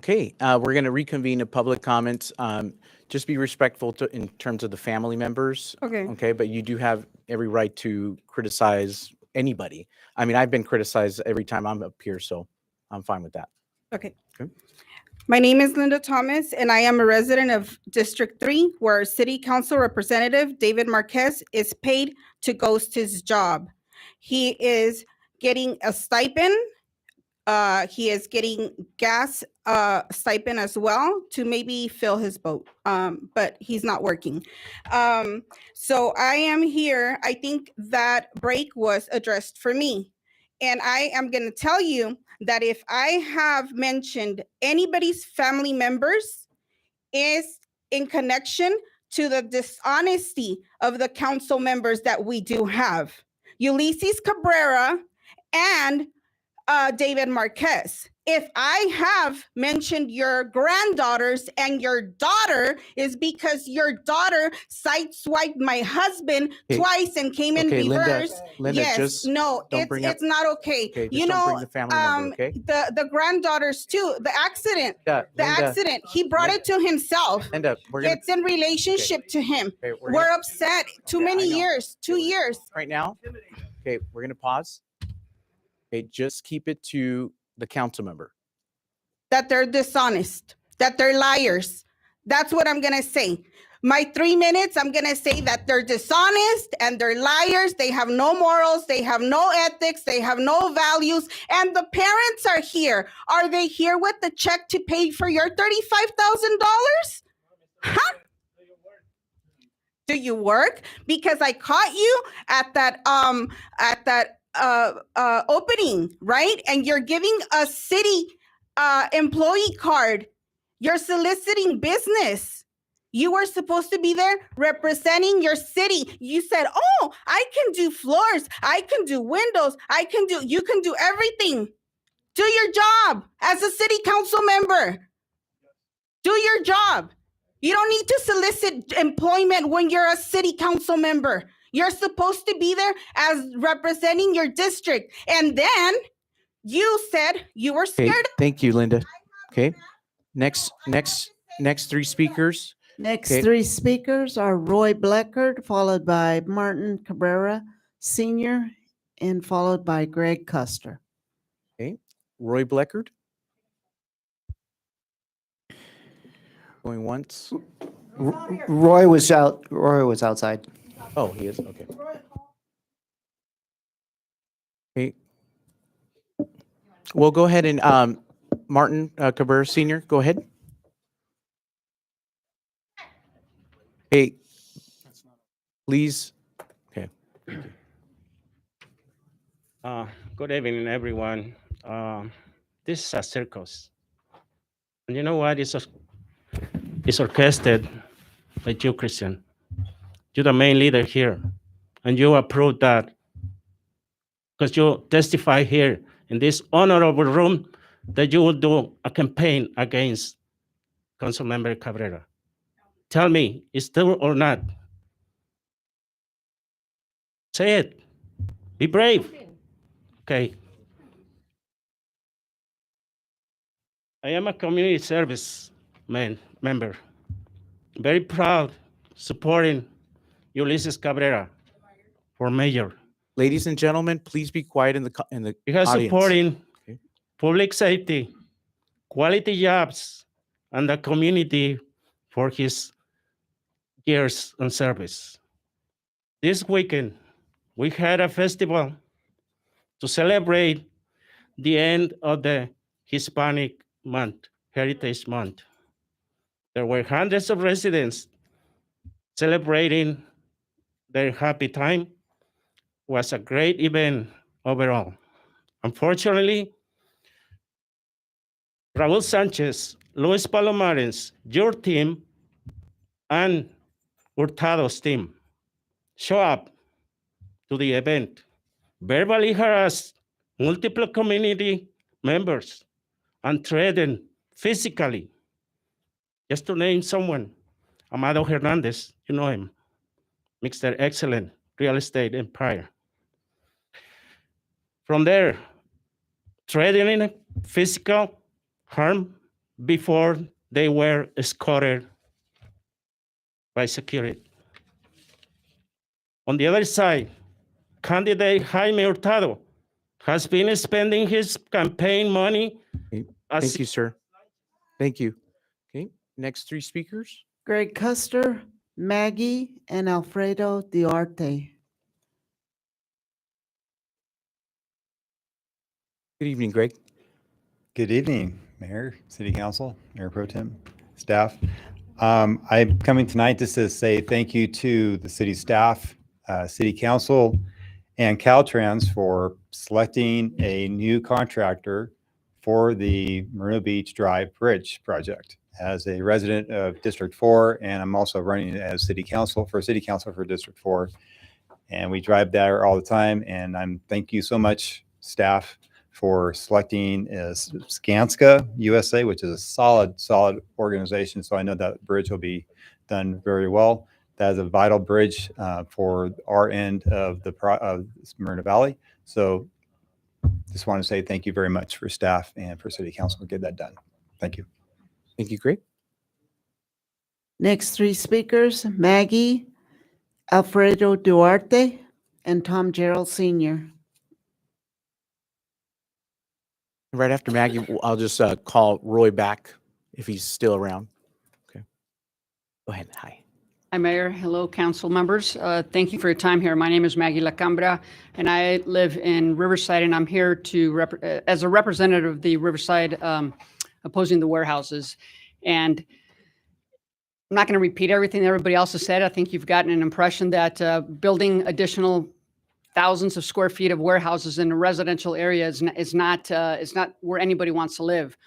Okay, we're going to reconvene a public comments. Just be respectful in terms of the family members. Okay. Okay, but you do have every right to criticize anybody. I mean, I've been criticized every time I'm up here, so I'm fine with that. Okay. Okay. My name is Linda Thomas, and I am a resident of District 3, where City Council Representative David Marquez is paid to ghost his job. He is getting a stipend. He is getting gas stipend as well to maybe fill his boat, but he's not working. So I am here. I think that break was addressed for me. And I am going to tell you that if I have mentioned anybody's family members is in connection to the dishonesty of the council members that we do have. Ulysses Cabrera and David Marquez. If I have mentioned your granddaughters and your daughter is because your daughter sideswiped my husband Okay. twice and came in Okay, reverse. Linda, Yes, just no, don't it's bring up- it's not okay. Okay, just You don't know, bring the family member, okay? the granddaughters too. The accident, Linda, accident. He brought it to himself. Linda, we're gonna It's in relationship to him. Okay, We're gonna- upset. Too Okay, many I know. years. 2 years. right now. Okay, we're gonna pause. Okay, just keep it to the council member. That they're dishonest, that they're liars. That's what I'm going to say. My 3 minutes, I'm going to say that they're dishonest and they're liars. They have no morals. They have no ethics. They have no values. And the parents are here. Are they here with the check to pay for your $35,000? Huh? Do you work? Because I caught you at that opening, right? And you're giving a city employee card. You're soliciting business. You were supposed to be there representing your city. You said, oh, I can do floors. I can do windows. You can do everything. Do your job as a city council member. Do your job. You don't need to solicit employment when you're a city council member. You're supposed to be there as representing your district. And then you said you were Okay, scared. thank you, Linda. Okay, next three speakers. Next Okay. three speakers are Roy Bleckert, followed by Martin Cabrera Sr., and followed by Greg Custer. Okay, Roy Bleckert. Going once. Roy was outside. Oh, he is, okay. Okay. Well, go ahead and, Martin Cabrera Sr., go ahead. Hey, please, okay. Good evening, everyone. This is a circus. And you know what? It's orchestrated by you, Christian. You're the main leader here. And you approve that because you testify here in this honorable room that you will do a campaign against Councilmember Cabrera. Tell me, is true or not? Say it. Be brave. Okay. I am a community service member. Very proud supporting Ulysses Cabrera for mayor. Ladies and gentlemen, please be quiet in the He has audience. supporting Okay. public safety, quality jobs, and the community for his years on service. This weekend, we had a festival to celebrate the end of the Hispanic Month, Heritage Month. There were hundreds of residents celebrating their happy time. It was a great event overall. Unfortunately, Raul Sanchez, Luis Palomares, your team, and Hurtado's team show up to the event, verbally harass multiple community members, and threaten physically. Just to name someone, Amado Hernandez, you know him, Mr. Excellent Real Estate Empire. From there, threatening physical harm before they were escorted by security. On the other side, candidate Jaime Hurtado has been spending his campaign money. Thank you, sir. Thank you. Okay, next three speakers. Greg Custer, Maggie, and Alfredo Duarte. Good evening, Greg. Good evening, Mayor, City Council, Mayor Pro Tem, staff. I'm coming tonight just to say thank you to the city staff, City Council, and Caltrans for selecting a new contractor for the Myrtle Beach Drive Bridge project. As a resident of District 4, and I'm also running as City Council for District 4, and we drive there all the time. And thank you so much, staff, for selecting Skanska USA, which is a solid organization. So I know that bridge will be done very well. That is a vital bridge for our end of the Moreno Valley. So just want to say thank you very much for staff and for City Council to get that done. Thank you. Thank you, Greg. Next three speakers, Maggie, Alfredo Duarte, and Tom Gerald Sr. Right after Maggie, I'll just call Roy back if he's still around. Okay. Go ahead. Hi. Hi, Mayor. Hello, council members. Thank you for your time here. My name is Maggie Lacambra, and I live in Riverside, and I'm here to as a representative of the Riverside opposing the warehouses. And I'm not going to repeat everything that everybody else has said. I think you've gotten an impression that building additional thousands of square feet of warehouses in a residential area is not where anybody wants to live.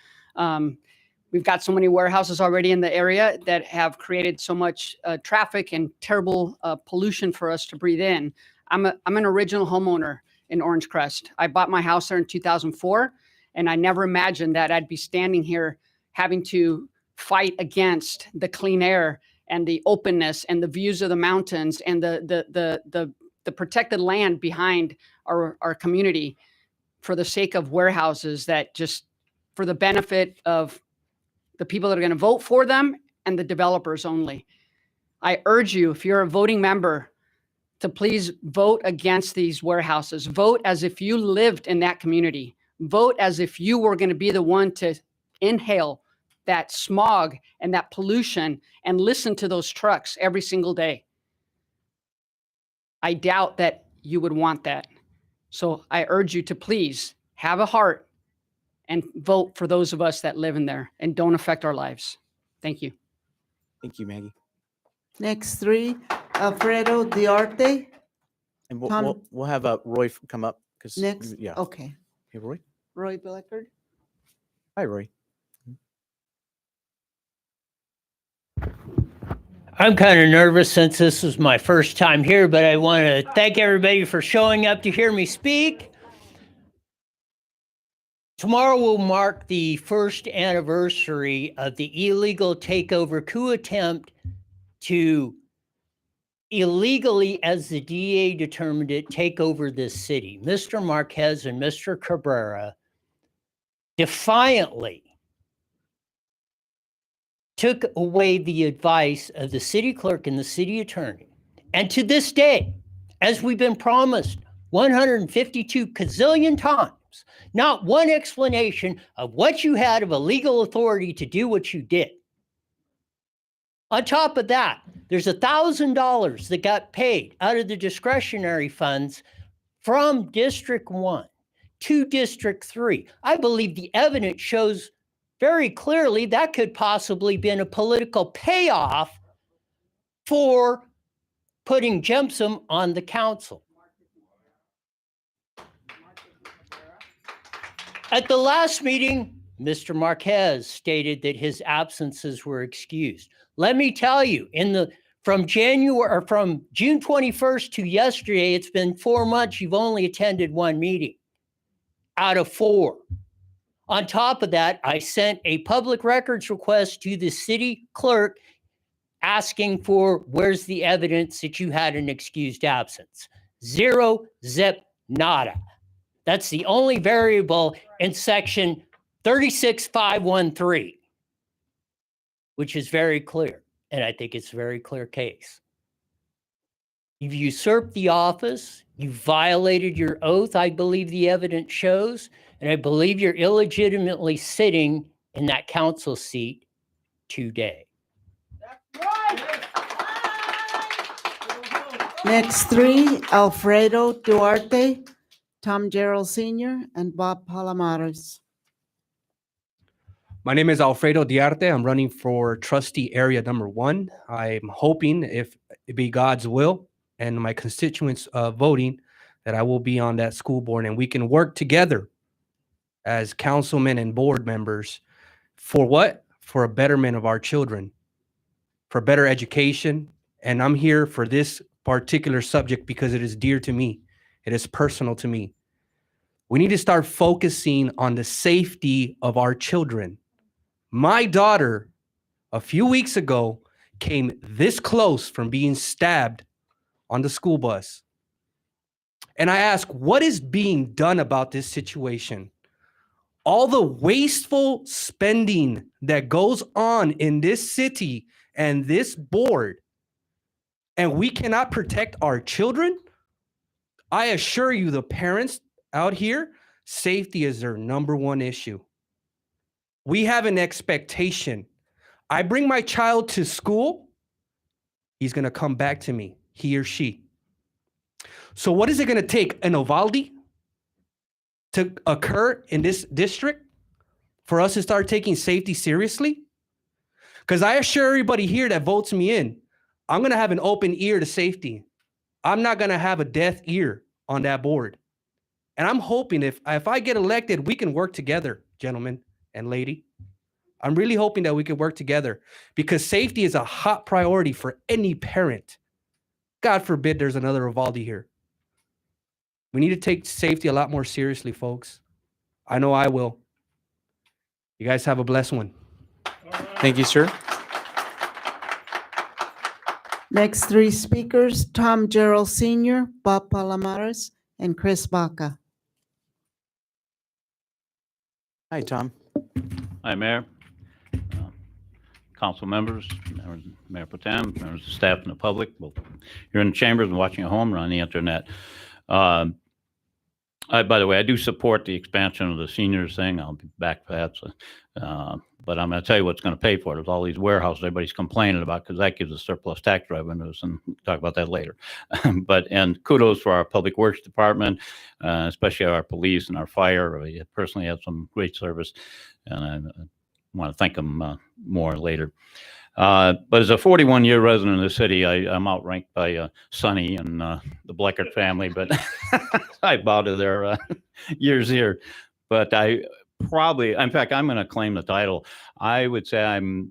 We've got so many warehouses already in the area that have created so much traffic and terrible pollution for us to breathe in. I'm an original homeowner in Orange Crest. I bought my house there in 2004, and I never imagined that I'd be standing here having to fight against the clean air and the openness and the views of the mountains and the protected land behind our community for the sake of warehouses that just for the benefit of the people that are going to vote for them and the developers only. I urge you, if you're a voting member, to please vote against these warehouses. Vote as if you lived in that community. Vote as if you were going to be the one to inhale that smog and that pollution and listen to those trucks every single day. I doubt that you would want that. So I urge you to please have a heart and vote for those of us that live in there and don't affect our lives. Thank you. Thank you, Maggie. Next three, Alfredo Duarte. And Tom- we'll have Roy come up because Next, yeah. okay. Hey, Roy. Roy Blackard. Hi, Roy. I'm kind of nervous since this is my first time here, but I want to thank everybody for showing up to hear me speak. Tomorrow will mark the first anniversary of the illegal takeover coup attempt to illegally, as the DA determined it, take over this city. Mr. Marquez and Mr. Cabrera defiantly took away the advice of the city clerk and the city attorney. And to this day, as we've been promised 152 gazillion times, not one explanation of what you had of a legal authority to do what you did. On top of that, there's $1,000 that got paid out of the discretionary funds from District 1 to District 3. I believe the evidence shows very clearly that could possibly been a political payoff for putting Jemsum on the council. At the last meeting, Mr. Marquez stated that his absences were excused. Let me tell you, from June 21st to yesterday, it's been 4 months. You've only attended one meeting out of 4. On top of that, I sent a public records request to the city clerk asking for where's the evidence that you had an excused absence. 0, zip, nada. That's the only variable in section 36513. which is very clear. And I think it's a very clear case. You've usurped the office. You violated your oath, I believe the evidence shows. And I believe you're illegitimately sitting in that council seat today. Next three, Alfredo Duarte, Tom Gerald Sr., and Bob Palomares. My name is Alfredo Duarte. I'm running for trustee area number 1. I'm hoping, if it be God's will and my constituents voting, that I will be on that school board and we can work together as councilmen and board members for what? For a betterment of our children, for better education. And I'm here for this particular subject because it is dear to me. It is personal to me. We need to start focusing on the safety of our children. My daughter, a few weeks ago, came this close from being stabbed on the school bus. And I ask, what is being done about this situation? All the wasteful spending that goes on in this city and this board, and we cannot protect our children? I assure you, the parents out here, safety is their number one issue. We have an expectation. I bring my child to school, he's going to come back to me, he or she. So what is it going to take, an Uvalde to occur in this district for us to start taking safety seriously? Because I assure everybody here that votes me in, I'm going to have an open ear to safety. I'm not going to have a deaf ear on that board. And I'm hoping if I get elected, we can work together, gentlemen and lady. I'm really hoping that we can work together because safety is a hot priority for any parent. God forbid there's another Uvalde here. We need to take safety a lot more seriously, folks. I know I will. You guys have a blessed one. Thank you, sir. Next three speakers, Tom Gerald Sr., Bob Palomares, and Chris Baca. Hi, Tom. Hi, Mayor, council members, Mayor Pro Tem, members of staff and the public, both here in the chambers and watching at home or on the internet. By the way, I do support the expansion of the seniors thing. I'll be back for that. So, but I'm going to tell you what's going to pay for it. There's all these warehouses everybody's complaining about because that gives us surplus tax revenues, and we'll talk about that later. And kudos for our public works department, especially our police and our fire. We personally have some great service, and I want to thank them more later. But as a 41-year resident of the city, I'm outranked by Sonny and the Bleckert family, but I bow to their years here. But I probably, in fact, I'm going to claim the title. I would say I'm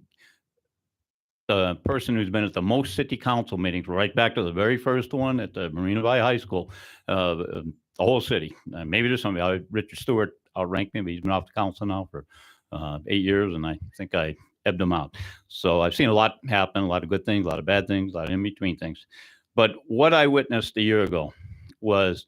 the person who's been at the most city council meetings, right back to the very first one at the Marina Valley High School, the whole city. Maybe there's somebody, Richard Stewart outranked me, but he's been off the council now for 8 years, and I think I ebbed them out. So I've seen a lot happen, a lot of good things, a lot of bad things, a lot of in-between things. But what I witnessed a year ago was,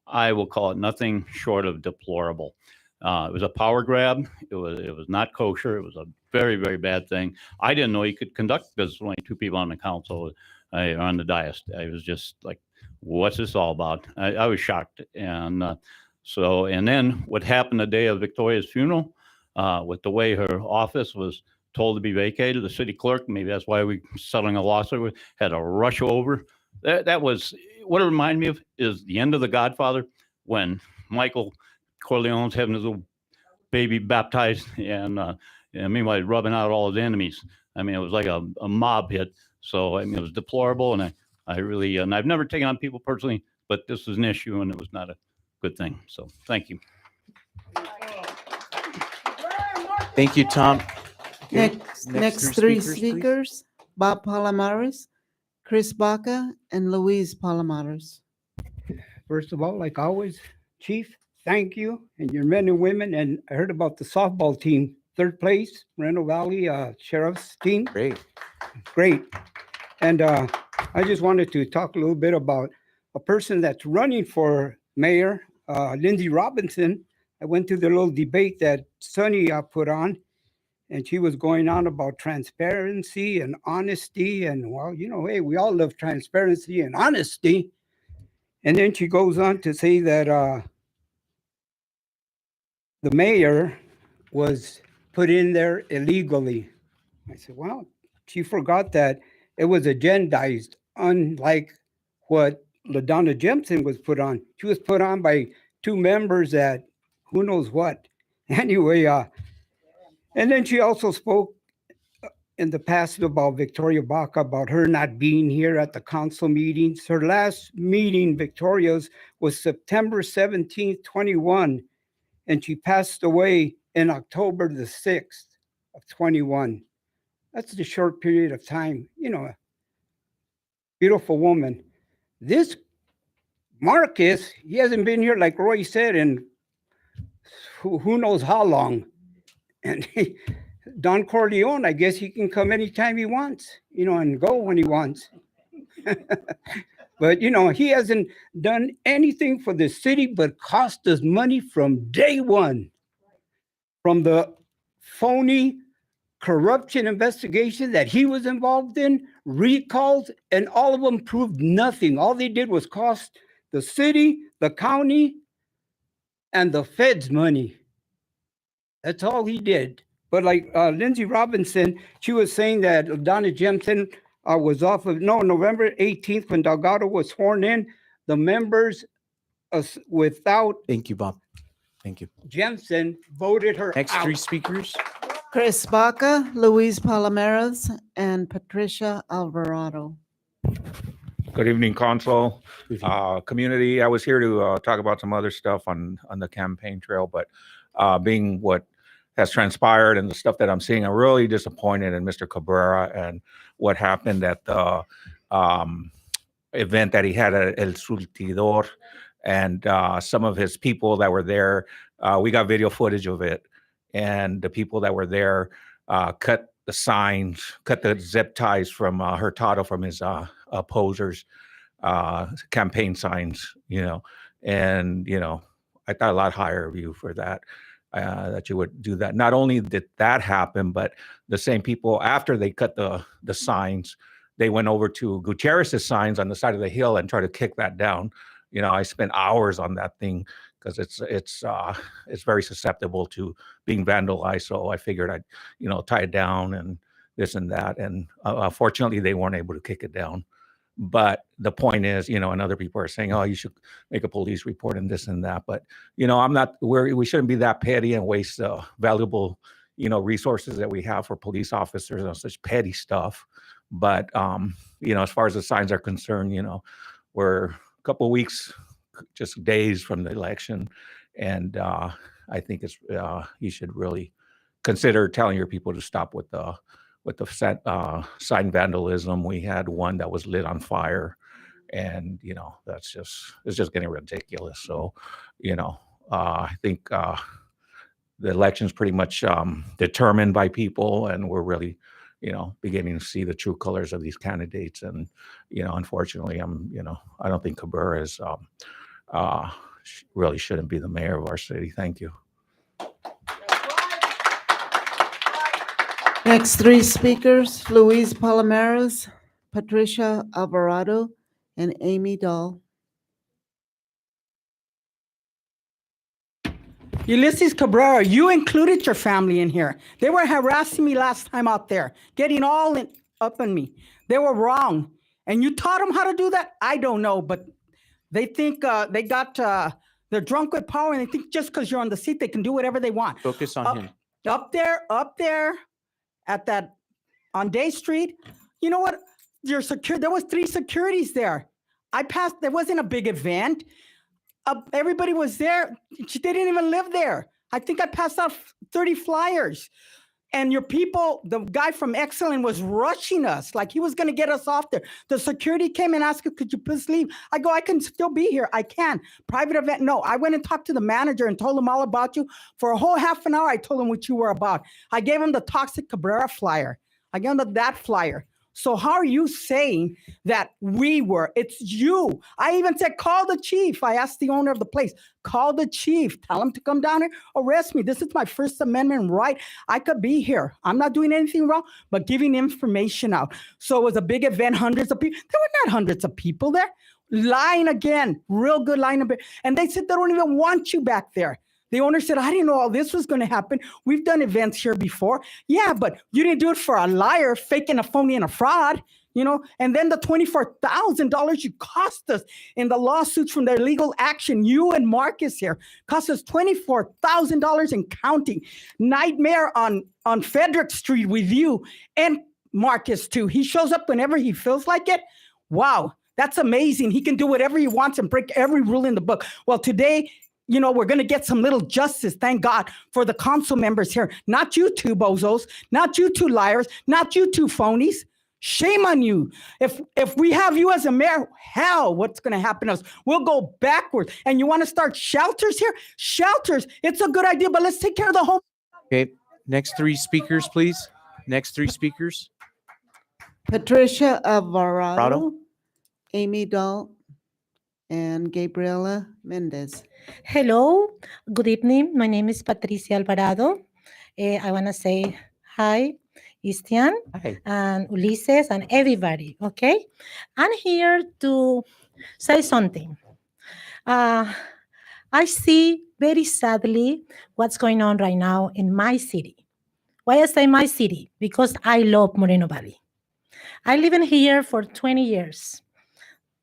I will call it nothing short of deplorable. It was a power grab. It was not kosher. It was a very, very bad thing. I didn't know you could conduct business with only 2 people on the council on the dais. I was just like, what's this all about? I was shocked. And and then what happened the day of Victoria's funeral, with the way her office was told to be vacated, the city clerk, maybe that's why we settling a lawsuit, had to rush over. That was, what it reminded me of is the end of The Godfather, when Michael Corleone's having his little baby baptized, and meanwhile rubbing out all his enemies. I mean, it was like a mob hit. So I mean, it was deplorable, and I really, and I've never taken on people personally, but this was an issue, and it was not a good thing. So thank you. Thank you, Tom. Next three speakers, Bob Palomares, Chris Baca, and Luis Palomares. First of all, like always, Chief, thank you and your men and women. And I heard about the softball team, 3rd place, Moreno Valley Sheriff's team. Great. And I just wanted to talk a little bit about a person that's running for mayor, Lindsay Robinson. I went to the little debate that Sonny put on, and she was going on about transparency and honesty. And well, hey, we all love transparency and honesty. And then she goes on to say that the mayor was put in there illegally. I said, well, she forgot that it was agendized, unlike what LaDonna Jemison was put on. She was put on by two members at who knows what. Anyway, and then she also spoke in the past about Victoria Baca, about her not being here at the council meetings. Her last meeting, Victoria's, was September 17th, 21, and she passed away in October the 6th of 21. That's the short period of time, a beautiful woman. This Marcus, he hasn't been here, like Roy said, in who knows how long. And Don Corleone, I guess he can come anytime he wants, and go when he wants. But, he hasn't done anything for the city but cost us money from day one. From the phony corruption investigation that he was involved in, recalls, and all of them proved nothing. All they did was cost the city, the county, and the feds money. That's all he did. But like Lindsay Robinson, she was saying that Donna Jemison was off of, November 18th when Delgado was sworn in, the members without Thank you, Bob. Thank you. Jemison voted her Next out. three speakers. Chris Baca, Luis Palomares, and Patricia Alvarado. Good evening, Council, community. I was here to talk about some other stuff on the campaign trail, but being what has transpired and the stuff that I'm seeing, I'm really disappointed in Mr. Cabrera and what happened at the event that he had at El Surtidor, and some of his people that were there. We got video footage of it, and the people that were there cut the signs, cut the zip ties from Hurtado from his opposers' campaign signs, and I thought a lot higher of you for that. That you would do that. Not only did that happen, but the same people, after they cut the signs, they went over to Gutierrez's signs on the side of the hill and tried to kick that down. I spent hours on that thing because it's very susceptible to being vandalized. So I figured I'd tie it down and this and that. And fortunately, they weren't able to kick it down. But the point is, and other people are saying, oh, you should make a police report and this and that. But, I'm not, we shouldn't be that petty and waste valuable, resources that we have for police officers on such petty stuff. But, as far as the signs are concerned, we're a couple of weeks, just days from the election. And I think you should really consider telling your people to stop with the sign vandalism. We had one that was lit on fire, and it's just getting ridiculous. So I think the election's pretty much determined by people, and we're really beginning to see the true colors of these candidates. And unfortunately, I don't think Cabrera is really shouldn't be the mayor of our city. Thank you. Next three speakers, Luis Palomares, Patricia Alvarado, and Amy Dahl. Ulysses Cabrera, you included your family in here. They were harassing me last time out there, getting all up on me. They were wrong. And you taught them how to do that? I don't know, but they think they're drunk with power, and they think just because you're on the seat, they can do whatever they want. Focus on him. Up there at that, on Day Street, you know what? There was 3 securities there. I passed, there wasn't a big event. Everybody was there. They didn't even live there. I think I passed out 30 flyers. And your people, the guy from Excellent was rushing us like he was going to get us off there. The security came and asked, could you please leave? I go, I can still be here. I can. Private event. No, I went and talked to the manager and told him all about you. For a whole half an hour, I told him what you were about. I gave him the Toxic Cabrera flyer. I gave him that flyer. So how are you saying that we were? It's you. I even said, call the chief. I asked the owner of the place, call the chief, tell him to come down here, arrest me. This is my First Amendment right. I could be here. I'm not doing anything wrong, but giving information out. So it was a big event, hundreds of people. There were not hundreds of people there. Lying again, real good lying. And they said they don't even want you back there. The owner said, I didn't know all this was going to happen. We've done events here before. Yeah, but you didn't do it for a liar, faking a phony and a fraud, you know? And then the $24,000 you cost us in the lawsuits from their legal action, you and Marcus here, cost us $24,000 and counting. Nightmare on Frederick Street with you and Marcus too. He shows up whenever he feels like it. Wow, that's amazing. He can do whatever he wants and break every rule in the book. Well, today, you know, we're going to get some little justice. Thank God for the council members here. Not you two bozos, not you two liars, not you two phonies. Shame on you. If we have you as a mayor, hell, what's going to happen to us? We'll go backwards. And you want to start shelters here? Shelters. It's a good idea, but let's take care of the home. Okay, next three speakers, please. Next three speakers. Patricia Alvarado, Prado. Amy Dahl, and Gabriela Mendez. Hello, good evening. My name is Patricia Alvarado. I want to say hi, Istian, Hi. and Ulises, and everybody, okay? I'm here to say something. I see very sadly what's going on right now in my city. Why I say my city? Because I love Moreno Valley. I live in here for 20 years.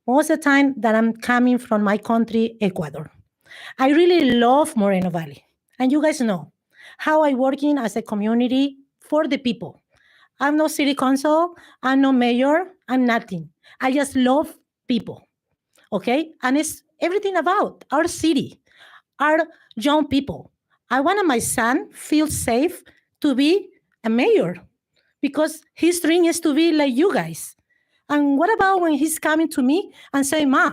Most of the time that I'm coming from my country, Ecuador. I really love Moreno Valley. And you guys know how I working as a community for the people. I'm no city council, I'm no mayor, I'm nothing. I just love people, okay? And it's everything about our city, our young people. I want my son feel safe to be a mayor because his dream is to be like you guys. And what about when he's coming to me and say, Ma,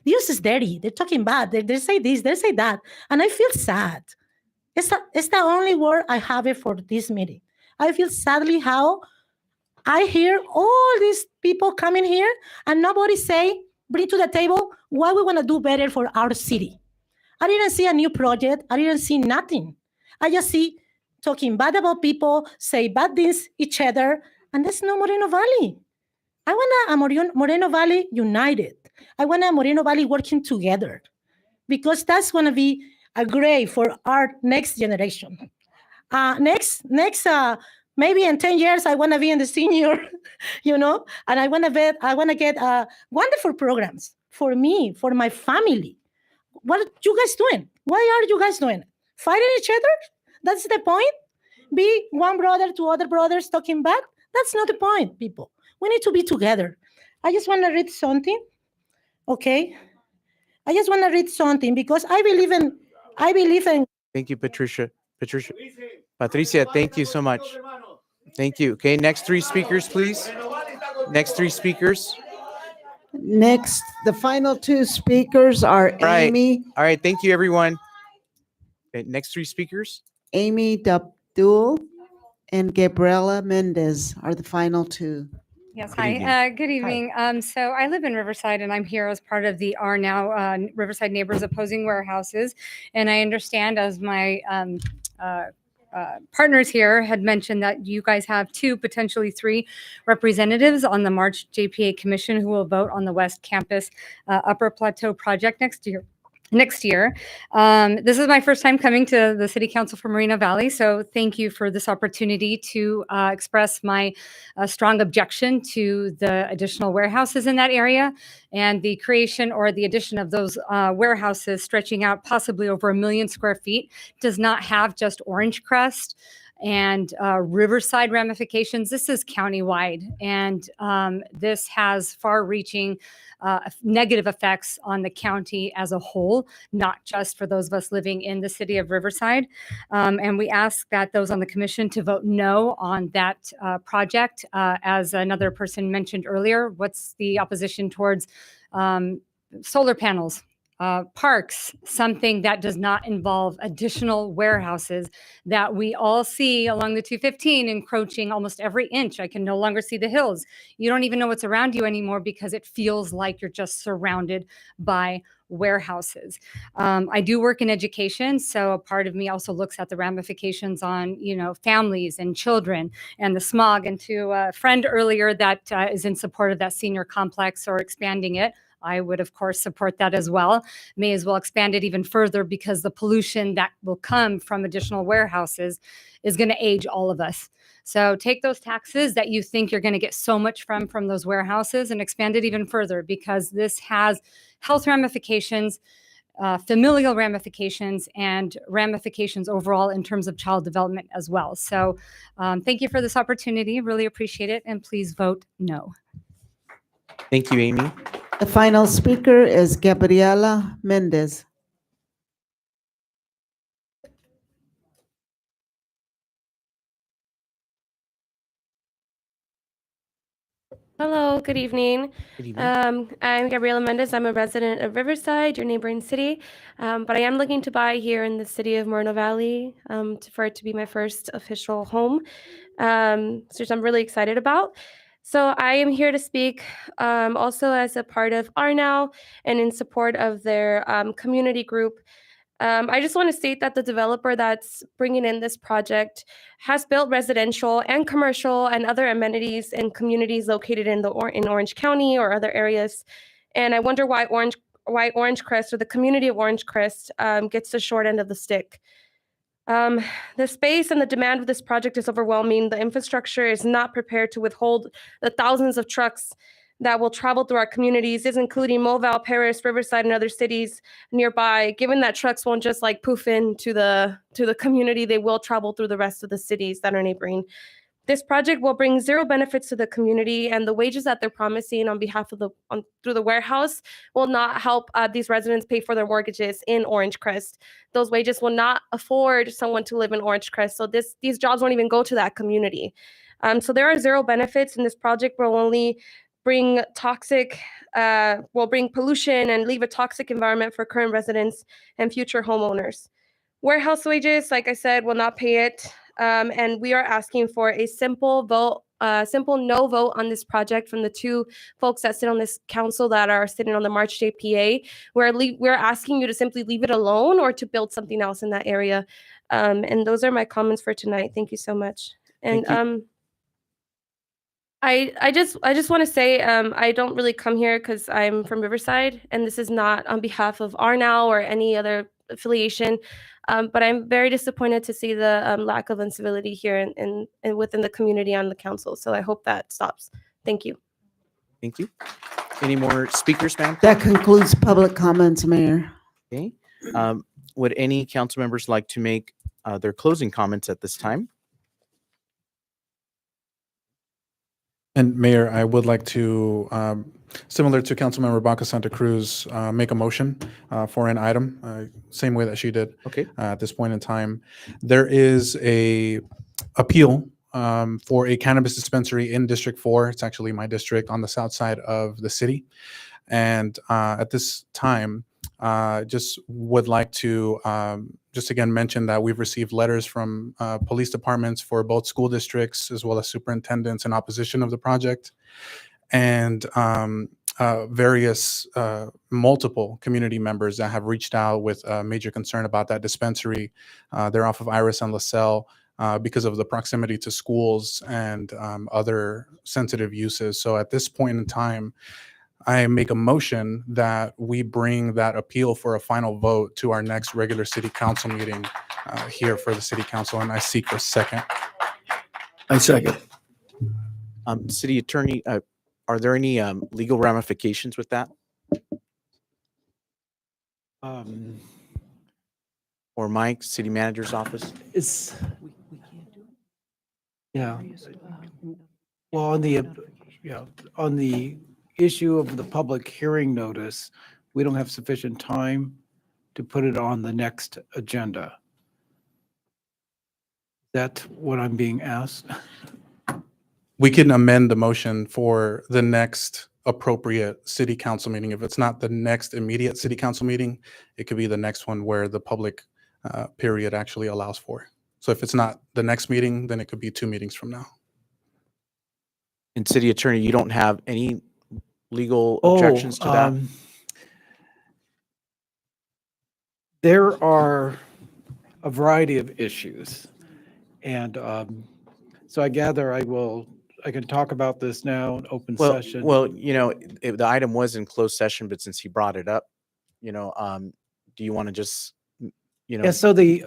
this is dirty. They're talking bad. They say this, they say that. And I feel sad. It's the only word I have it for this meeting. I feel sadly how I hear all these people coming here and nobody say, bring to the table what we want to do better for our city. I didn't see a new project. I didn't see nothing. I just see talking bad about people, say bad things each other, and that's not Moreno Valley. I want a Moreno Valley united. I want a Moreno Valley working together because that's going to be a great for our next generation. Maybe in 10 years, I want to be in the senior, you know, and I want to get wonderful programs for me, for my family. What are you guys doing? Why are you guys doing? Fighting each other? That's the point? Be one brother to other brothers talking back? That's not the point, people. We need to be together. I just want to read something, okay? I just want to read something because I believe in. Thank you, Patricia. Patricia, thank you so much. Thank you. Okay, next three speakers, please. Next three speakers. Next, the final two speakers are Amy. All right, thank you, everyone. Okay, next three speakers. Amy Dabdul and Gabriela Mendez are the final two. Yes, Good evening. hi, good evening. So I live in Riverside and I'm here as part of the Are Now Riverside Neighbors Opposing Warehouses. And I understand as my partners here had mentioned that you guys have 2, potentially 3 representatives on the March JPA Commission who will vote on the West Campus Upper Plateau project next year. This is my first time coming to the City Council for Moreno Valley, so thank you for this opportunity to express my strong objection to the additional warehouses in that area and the creation or the addition of those warehouses stretching out possibly over 1 million square feet does not have just Orange Crest and Riverside ramifications. This is countywide, and this has far-reaching negative effects on the county as a whole, not just for those of us living in the city of Riverside. And we ask that those on the commission to vote no on that project. As another person mentioned earlier, what's the opposition towards solar panels? parks, something that does not involve additional warehouses that we all see along the 215 encroaching almost every inch. I can no longer see the hills. You don't even know what's around you anymore because it feels like you're just surrounded by warehouses. I do work in education, so a part of me also looks at the ramifications on, families and children and the smog. And to a friend earlier that is in support of that senior complex or expanding it, I would, of course, support that as well. May as well expand it even further because the pollution that will come from additional warehouses is going to age all of us. So take those taxes that you think you're going to get so much from those warehouses and expand it even further because this has health ramifications, familial ramifications, and ramifications overall in terms of child development as well. So thank you for this opportunity. Really appreciate it. And please vote no. Thank you, Amy. The final speaker is Gabriela Mendez. Hello, good evening. Good evening. I'm Gabriela Mendez. I'm a resident of Riverside, your neighboring city, but I am looking to buy here in the city of Moreno Valley for it to be my first official home, which I'm really excited about. So I am here to speak also as a part of RNOW and in support of their community group. I just want to state that the developer that's bringing in this project has built residential and commercial and other amenities in communities located in in Orange County or other areas. And I wonder why Orange Crest or the community of Orange Crest gets the short end of the stick. The space and the demand of this project is overwhelming. The infrastructure is not prepared to withhold the thousands of trucks that will travel through our communities, is including Moval, Paris, Riverside, and other cities nearby. Given that trucks won't just like poof into the community, they will travel through the rest of the cities that are neighboring. This project will bring zero benefits to the community, and the wages that they're promising on behalf of through the warehouse will not help these residents pay for their mortgages in Orange Crest. Those wages will not afford someone to live in Orange Crest, so these jobs won't even go to that community. So there are zero benefits, and this project will only bring bring pollution and leave a toxic environment for current residents and future homeowners. Warehouse wages, like I said, will not pay it. And we are asking for a simple no vote on this project from the two folks that sit on this council that are sitting on the March Day PA. We're asking you to simply leave it alone or to build something else in that area. And those are my comments for tonight. Thank you so much. And I just want to say I don't really come here because I'm from Riverside, and this is not on behalf of RNOW or any other affiliation. But I'm very disappointed to see the lack of incivility here and within the community on the council. So I hope that stops. Thank you. Thank you. Any more speakers, ma'am? That concludes public comments, Mayor. Okay. Would any council members like to make their closing comments at this time? And Mayor, I would like to, similar to Councilmember Baca Santa Cruz, make a motion for an item, same way that she did. Okay. At this point in time. There is a appeal for a cannabis dispensary in District 4. It's actually my district on the south side of the city. And at this time, just would like to just again mention that we've received letters from police departments for both school districts as well as superintendents in opposition of the project, and various multiple community members that have reached out with major concern about that dispensary. They're off of Iris and LaSalle because of the proximity to schools and other sensitive uses. So at this point in time, I make a motion that we bring that appeal for a final vote to our next regular city council meeting here for the city council, and I seek a second. I second. City Attorney, are there any legal ramifications with that? Or Mike, City Manager's Office? It's, yeah. Well, on the issue of the public hearing notice, we don't have sufficient time to put it on the next agenda. That's what I'm being asked. We can amend the motion for the next appropriate city council meeting. If it's not the next immediate city council meeting, it could be the next one where the public period actually allows for. So if it's not the next meeting, then it could be 2 meetings from now. And city attorney, you don't have any legal objections to that? There are a variety of issues. And so I gather I can talk about this now in open session. Well, you know, the item was in closed session, but since he brought it up, you know, do you want to just, you know, Yeah, so the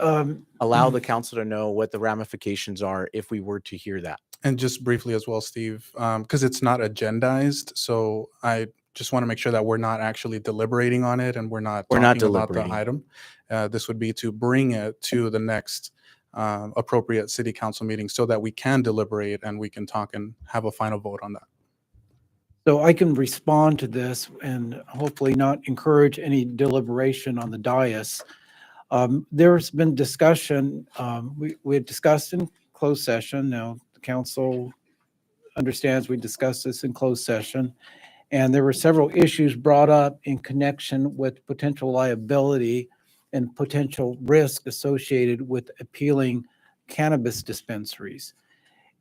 allow the council to know what the ramifications are if we were to hear that? And just briefly as well, Steve, because it's not agendized, so I just want to make sure that we're not actually deliberating on it and we're not talking about the deliberating. item. This would be to bring it to the next appropriate city council meeting so that we can deliberate and we can talk and have a final vote on that. So I can respond to this and hopefully not encourage any deliberation on the dais. There's been discussion, we had discussed in closed session. Now, the council understands we discussed this in closed session. And there were several issues brought up in connection with potential liability and potential risk associated with appealing cannabis dispensaries.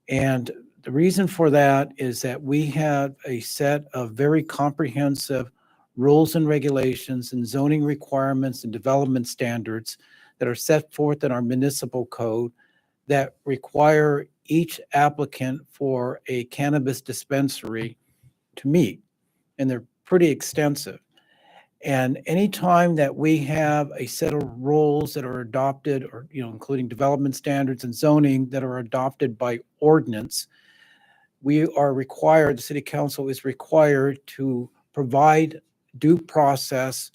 And the reason for that is that we have a set of very comprehensive rules and regulations and zoning requirements and development standards that are set forth in our municipal code that require each applicant for a cannabis dispensary to meet. And they're pretty extensive. And anytime that we have a set of rules that are adopted, or, you know, including development standards and zoning that are adopted by ordinance, we are required, the city council is required to provide due process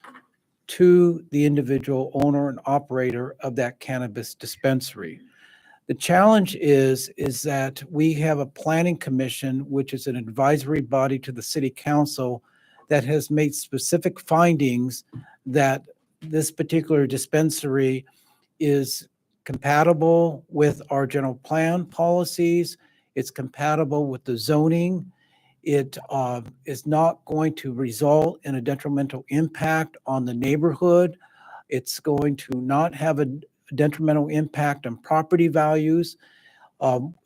to the individual owner and operator of that cannabis dispensary. The challenge is that we have a planning commission, which is an advisory body to the city council, that has made specific findings that this particular dispensary is compatible with our general plan policies. It's compatible with the zoning. It is not going to result in a detrimental impact on the neighborhood. It's going to not have a detrimental impact on property values.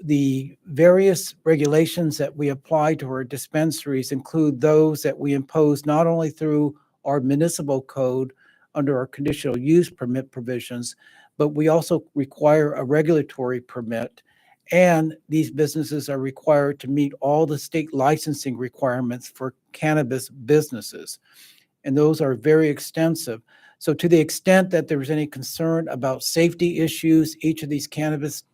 The various regulations that we apply to our dispensaries include those that we impose not only through our municipal code under our conditional use permit provisions, but we also require a regulatory permit. And these businesses are required to meet all the state licensing requirements for cannabis businesses. And those are very extensive. So to the extent that there's any concern about safety issues, each of these cannabis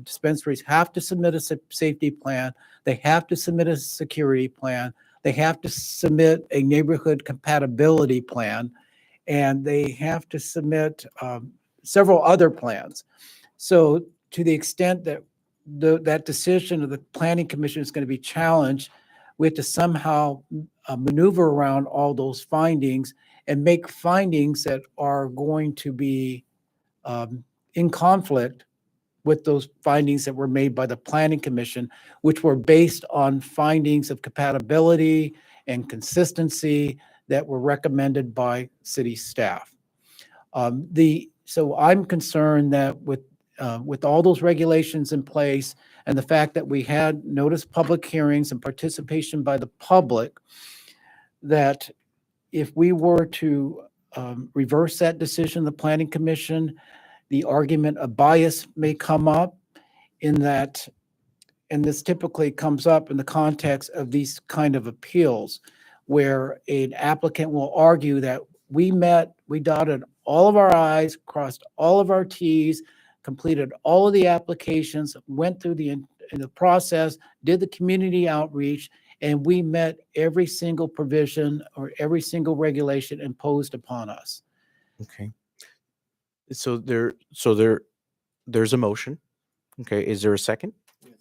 dispensaries have to submit a safety plan. They have to submit a security plan. They have to submit a neighborhood compatibility plan. And they have to submit several other plans. So to the extent that that decision of the planning commission is going to be challenged, we have to somehow maneuver around all those findings and make findings that are going to be in conflict with those findings that were made by the planning commission, which were based on findings of compatibility and consistency that were recommended by city staff. So I'm concerned that with all those regulations in place and the fact that we had noticed public hearings and participation by the public, that if we were to reverse that decision, the planning commission, the argument of bias may come up in that, and this typically comes up in the context of these kind of appeals, where an applicant will argue that we dotted all of our I's, crossed all of our T's, completed all of the applications, went through the process, did the community outreach, and we met every single provision or every single regulation imposed upon us. Okay. So there's a motion. Okay, is there a second? Yes.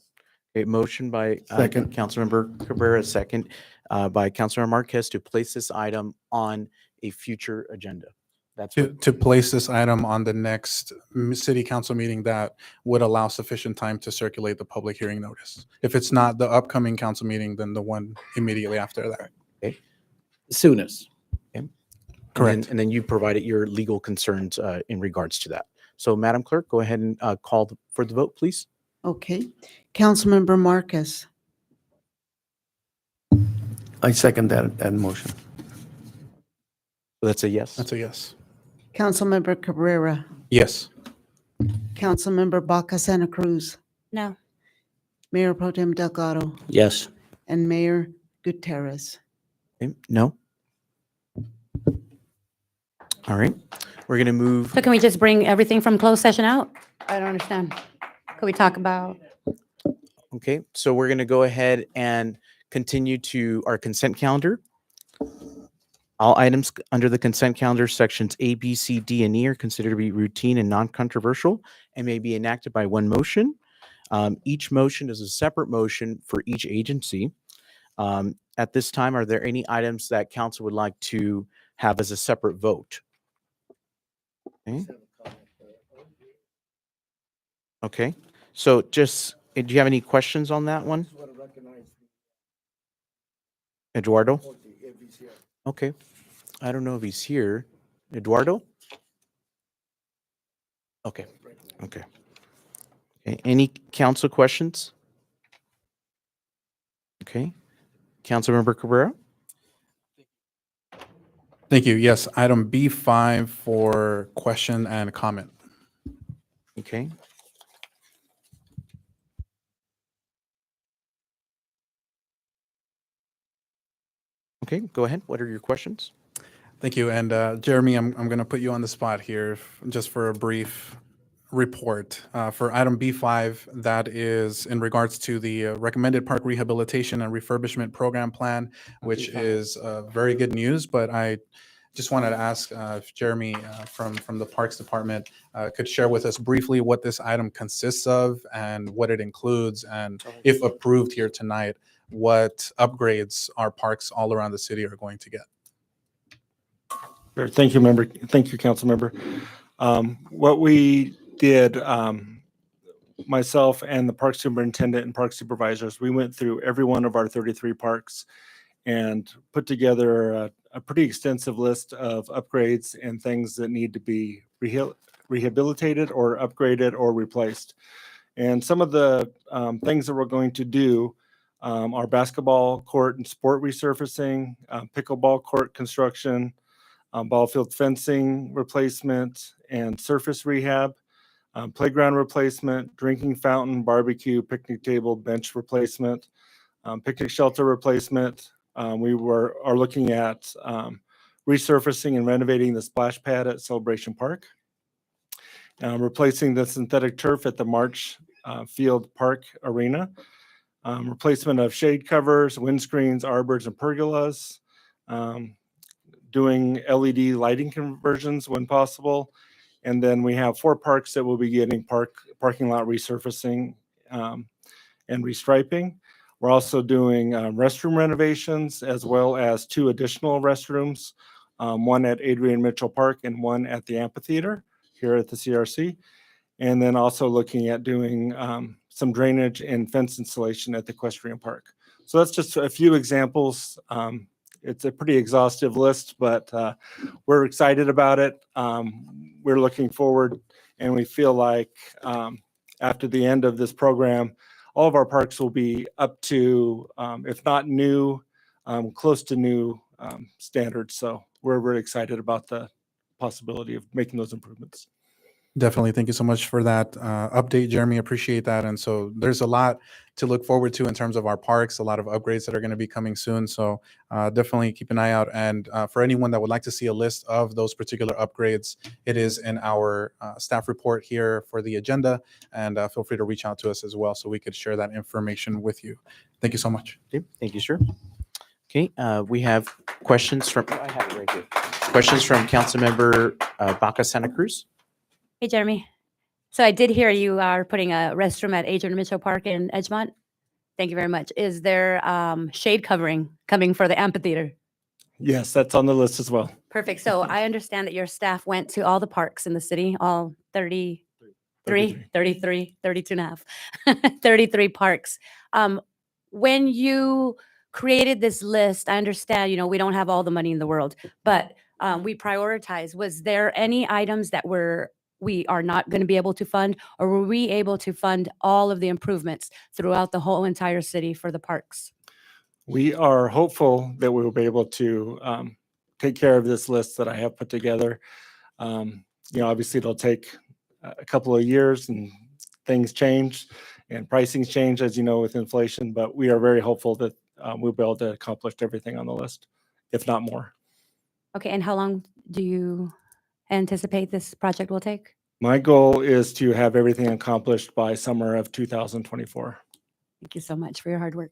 A motion by Second. Councilmember Cabrera, second by Councilmember Marquez to place this item on a future agenda. That's To place this item on the next city council meeting that would allow sufficient time to circulate the public hearing notice. If it's not the upcoming council meeting, then the one immediately after that. soonest. Okay. Correct. And then you provided your legal concerns in regards to that. So, Madam Clerk, go ahead and call for the vote, please. Okay. Councilmember Marquez, I second that motion. So that's a yes. That's a yes. Councilmember Cabrera, Yes. Councilmember Baca Santa Cruz, No. Mayor Pro Tem Delgado, Yes. and Mayor Gutierrez. Okay, no. All right. We're going to move. So can we just bring everything from closed session out? I don't understand. Could we talk about? Okay. So we're going to go ahead and continue to our consent calendar. All items under the consent calendar, sections A, B, C, D, and E, are considered to be routine and non-controversial and may be enacted by one motion. Each motion is a separate motion for each agency. At this time, are there any items that council would like to have as a separate vote? Okay. Okay. So just, do you have any questions on that one? Eduardo? Okay. I don't know if he's here. Eduardo? Okay. Okay. Okay. Any council questions? Okay. Councilmember Cabrera? Thank you. Yes, item B5 for question and comment. Okay. Okay, go ahead. What are your questions? Thank you. And Jeremy, I'm going to put you on the spot here just for a brief report. For item B5, that is in regards to the recommended park rehabilitation and refurbishment program plan, which is very good news. But I just wanted to ask if Jeremy from the Parks Department could share with us briefly what this item consists of and what it includes, and if approved here tonight, what upgrades our parks all around the city are going to get. Sure. Thank you, member. Thank you, council member. What we did, myself and the park superintendent and park supervisors, we went through every one of our 33 parks and put together a pretty extensive list of upgrades and things that need to be rehabilitated or upgraded or replaced. And some of the things that we're going to do are basketball court and sport resurfacing, pickleball court construction, ball field fencing replacement and surface rehab, playground replacement, drinking fountain, barbecue, picnic table, bench replacement, picnic shelter replacement. We are looking at resurfacing and renovating the splash pad at Celebration Park, replacing the synthetic turf at the March Field Park Arena, replacement of shade covers, windscreens, arbors, and pergolas, doing LED lighting conversions when possible. And then we have 4 parks that will be getting parking lot resurfacing and restriping. We're also doing restroom renovations as well as 2 additional restrooms, one at Adrian Mitchell Park and one at the amphitheater here at the CRC. And then also looking at doing some drainage and fence installation at the Equestrian Park. So that's just a few examples. It's a pretty exhaustive list, but we're excited about it. We're looking forward, and we feel like after the end of this program, all of our parks will be up to, if not new, close to new standards. So we're very excited about the possibility of making those improvements. Definitely. Thank you so much for that update, Jeremy. Appreciate that. And so there's a lot to look forward to in terms of our parks, a lot of upgrades that are going to be coming soon. So definitely keep an eye out. And for anyone that would like to see a list of those particular upgrades, it is in our staff report here for the agenda. And feel free to reach out to us as well so we could share that information with you. Thank you so much. Okay, thank you, sir. Okay, we have questions from, I have it right here. Questions from Councilmember Baca Santa Cruz. Hey, Jeremy. So I did hear you are putting a restroom at Adrian Mitchell Park in Edgemont. Thank you very much. Is there shade covering coming for the amphitheater? Yes, that's on the list as well. Perfect. So I understand that your staff went to all the parks in the city, all 33, 32 and a half, 33 parks. When you created this list, I understand, we don't have all the money in the world, but we prioritize. Was there any items that we are not going to be able to fund, or were we able to fund all of the improvements throughout the whole entire city for the parks? We are hopeful that we will be able to take care of this list that I have put together. Obviously it'll take a couple of years and things change and pricing change, as you know, with inflation, but we are very hopeful that we'll be able to accomplish everything on the list, if not more. Okay, and how long do you anticipate this project will take? My goal is to have everything accomplished by summer of 2024. Thank you so much for your hard work.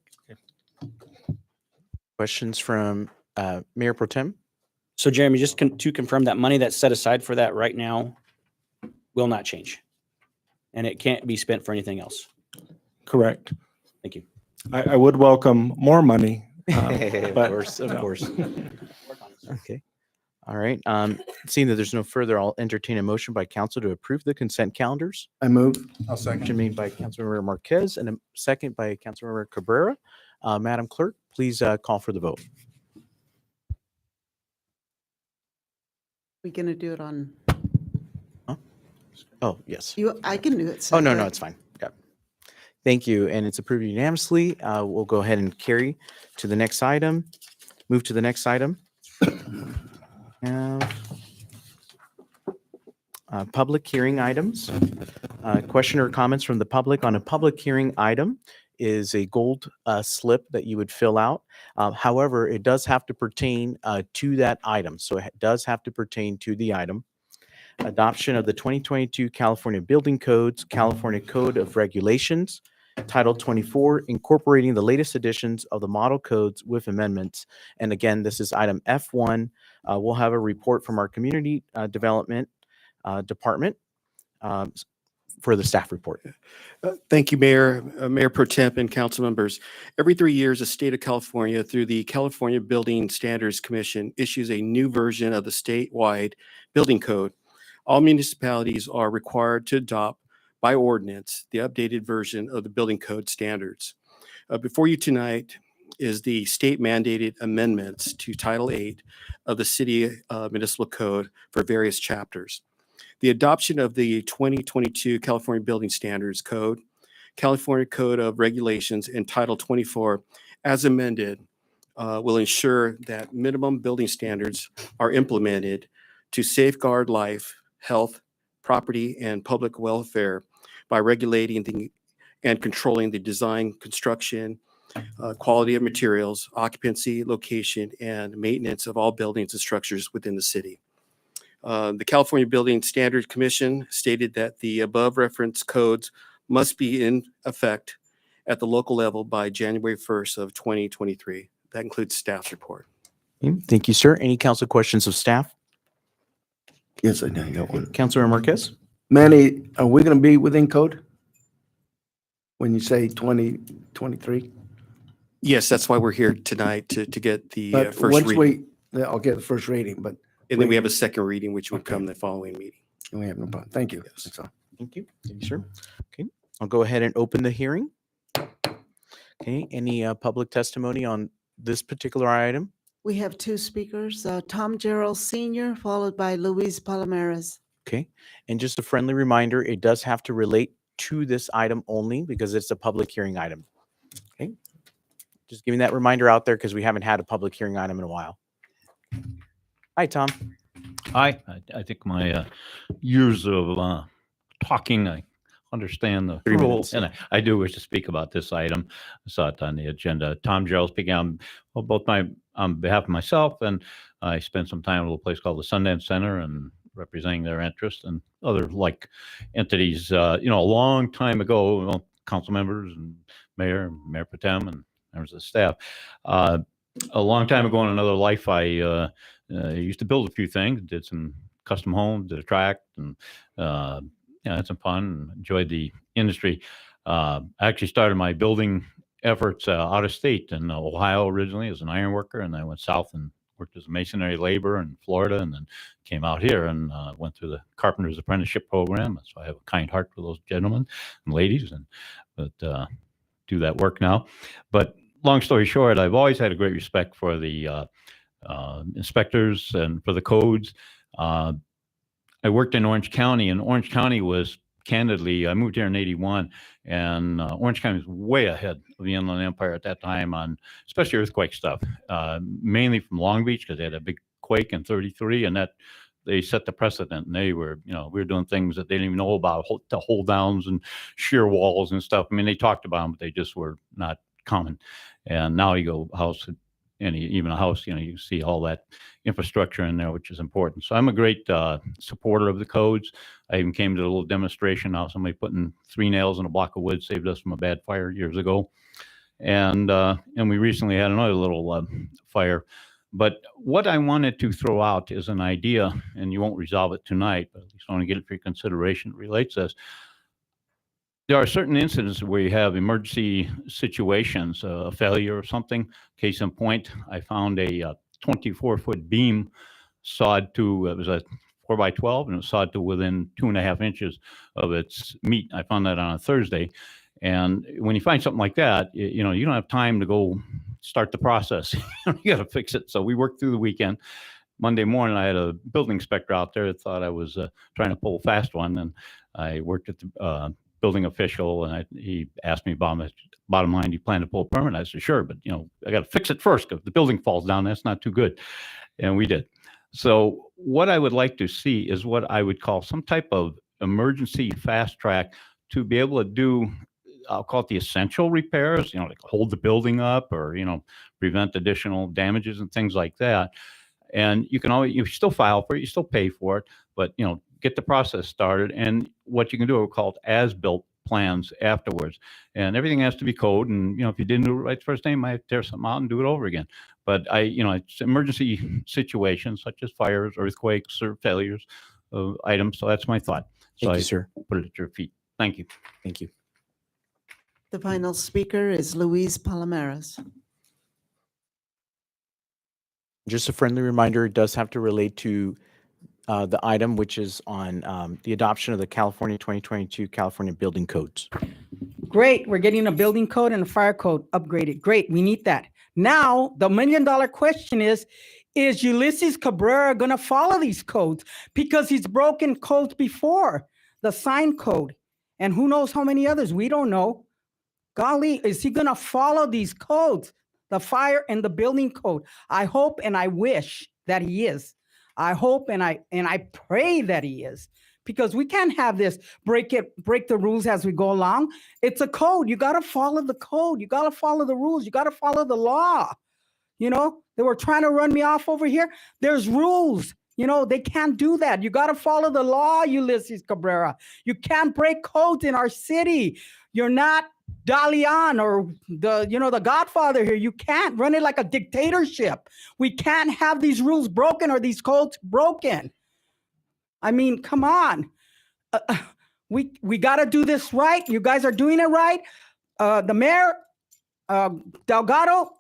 Questions from Mayor Pro Tem? So Jeremy, just to confirm, that money that's set aside for that right now will not change, and it can't be spent for anything else. Correct. Thank you. I would welcome more money. Of but course, of no. course. Okay. All right. Seeing that there's no further, I'll entertain a motion by council to approve the consent calendars. I move. I'll second. Motion made by Councilmember Marquez and a second by Councilmember Cabrera. Madam Clerk, please call for the vote. We gonna do it on, Oh, yes. I can do it. Oh, no, no, separate. it's fine. Yep. Thank you. And it's approved unanimously. We'll go ahead and carry to the next item. Move to the next item. Public hearing items. Question or comments from the public on a public hearing item is a gold slip that you would fill out. However, it does have to pertain to that item. So it does have to pertain to the item. Adoption of the 2022 California Building Codes, California Code of Regulations, Title 24, incorporating the latest editions of the model codes with amendments. And again, this is item F1. We'll have a report from our community development department for the staff report. Thank you, Mayor, Mayor Pro Temp, and council members. Every 3 years, the state of California, through the California Building Standards Commission, issues a new version of the statewide building code. All municipalities are required to adopt by ordinance the updated version of the building code standards. Before you tonight is the state mandated amendments to Title 8 of the City Municipal Code for various chapters. The adoption of the 2022 California Building Standards Code, California Code of Regulations, and Title 24 as amended will ensure that minimum building standards are implemented to safeguard life, health, property, and public welfare by regulating and controlling the design, construction, quality of materials, occupancy, location, and maintenance of all buildings and structures within the city. The California Building Standards Commission stated that the above referenced codes must be in effect at the local level by January 1st of 2023. That includes staff's report. Thank you, sir. Any council questions of staff? Yes, I got one. Councilor Marquez? Manny, are we going to be within code when you say 2023? Yes, that's why we're here tonight to get the But first once reading. I'll get the first reading, but. And then we have a second reading, which would come the following meeting. We have no problem. Thank you. That's all. Thank you. Thank you, sir. Okay, I'll go ahead and open the hearing. Okay, any public testimony on this particular item? We have two speakers, Tom Gerald Senior, followed by Luis Palomares. Okay, and just a friendly reminder, it does have to relate to this item only because it's a public hearing item. Okay, just giving that reminder out there because we haven't had a public hearing item in a while. Hi, Tom. Hi, I think my years of talking, I understand the 3 rules, minutes. and I do wish to speak about this item. I saw it on the agenda. Tom Gerald speaking on behalf of myself, and I spent some time at a little place called the Sundance Center and representing their interests and other like entities. A long time ago, council members and Mayor Pro Tem, and members of the staff. A long time ago in another life, I used to build a few things, did some custom homes, did a tract, and had some fun and enjoyed the industry. I actually started my building efforts out of state in Ohio originally as an iron worker, and I went south and worked as a masonry laborer in Florida, and then came out here and went through the carpenter's apprenticeship program. So I have a kind heart for those gentlemen and ladies, and do that work now. But long story short, I've always had a great respect for the inspectors and for the codes. I worked in Orange County, and Orange County was candidly, I moved here in '81, and Orange County was way ahead of the Inland Empire at that time on especially earthquake stuff, mainly from Long Beach because they had a big quake in '33, and that they set the precedent. And they were, we were doing things that they didn't even know about, the hold downs and shear walls and stuff. I mean, they talked about them, but they just were not common. And now you go house, even a house, you see all that infrastructure in there, which is important. So I'm a great supporter of the codes. I even came to a little demonstration how somebody putting 3 nails in a block of wood saved us from a bad fire years ago. And we recently had another little fire. But what I wanted to throw out is an idea, and you won't resolve it tonight, but at least I want to get it for your consideration. It relates to this. There are certain incidents where you have emergency situations, a failure or something. Case in point, I found a 24-foot beam sawed to, it was a 4x12, and it was sawed to within 2.5 inches of its meat. I found that on a Thursday. And when you find something like that, you don't have time to go start the process. You got to fix it. So we worked through the weekend. Monday morning, I had a building inspector out there that thought I was trying to pull a fast one. And I worked at the building official, and he asked me bottom line, do you plan to pull a permit? I said, sure, but I got to fix it first. If the building falls down, that's not too good. And we did. So what I would like to see is what I would call some type of emergency fast track to be able to do, I'll call it the essential repairs, like hold the building up or, prevent additional damages and things like that. And you still file for it, you still pay for it, but, get the process started. And what you can do are called as-built plans afterwards. And everything has to be code. And, if you didn't do it right the first time, you might have to tear something out and do it over again. But it's emergency situations such as fires, earthquakes, or failures of items. So that's my thought. So Thank you, sir. Put it at your feet. Thank you. Thank you. The final speaker is Luis Palomares. Just a friendly reminder, it does have to relate to the item, which is on the adoption of the California 2022 California Building Codes. Great, we're getting a building code and a fire code upgraded. Great, we need that. Now, the $1 million question is Ulysses Cabrera going to follow these codes? Because he's broken codes before, the sign code, and who knows how many others, we don't know. Golly, is he going to follow these codes, the fire and the building code? I hope and I wish that he is. I hope and I pray that he is, because we can't have this break the rules as we go along. It's a code. You got to follow the code. You got to follow the rules. You got to follow the law. They were trying to run me off over here. There's rules. They can't do that. You got to follow the law, Ulysses Cabrera. You can't break codes in our city. You're not Dalian or the Godfather here. You can't run it like a dictatorship. We can't have these rules broken or these codes broken. I mean, come on. We got to do this right. You guys are doing it right. The mayor, Delgado,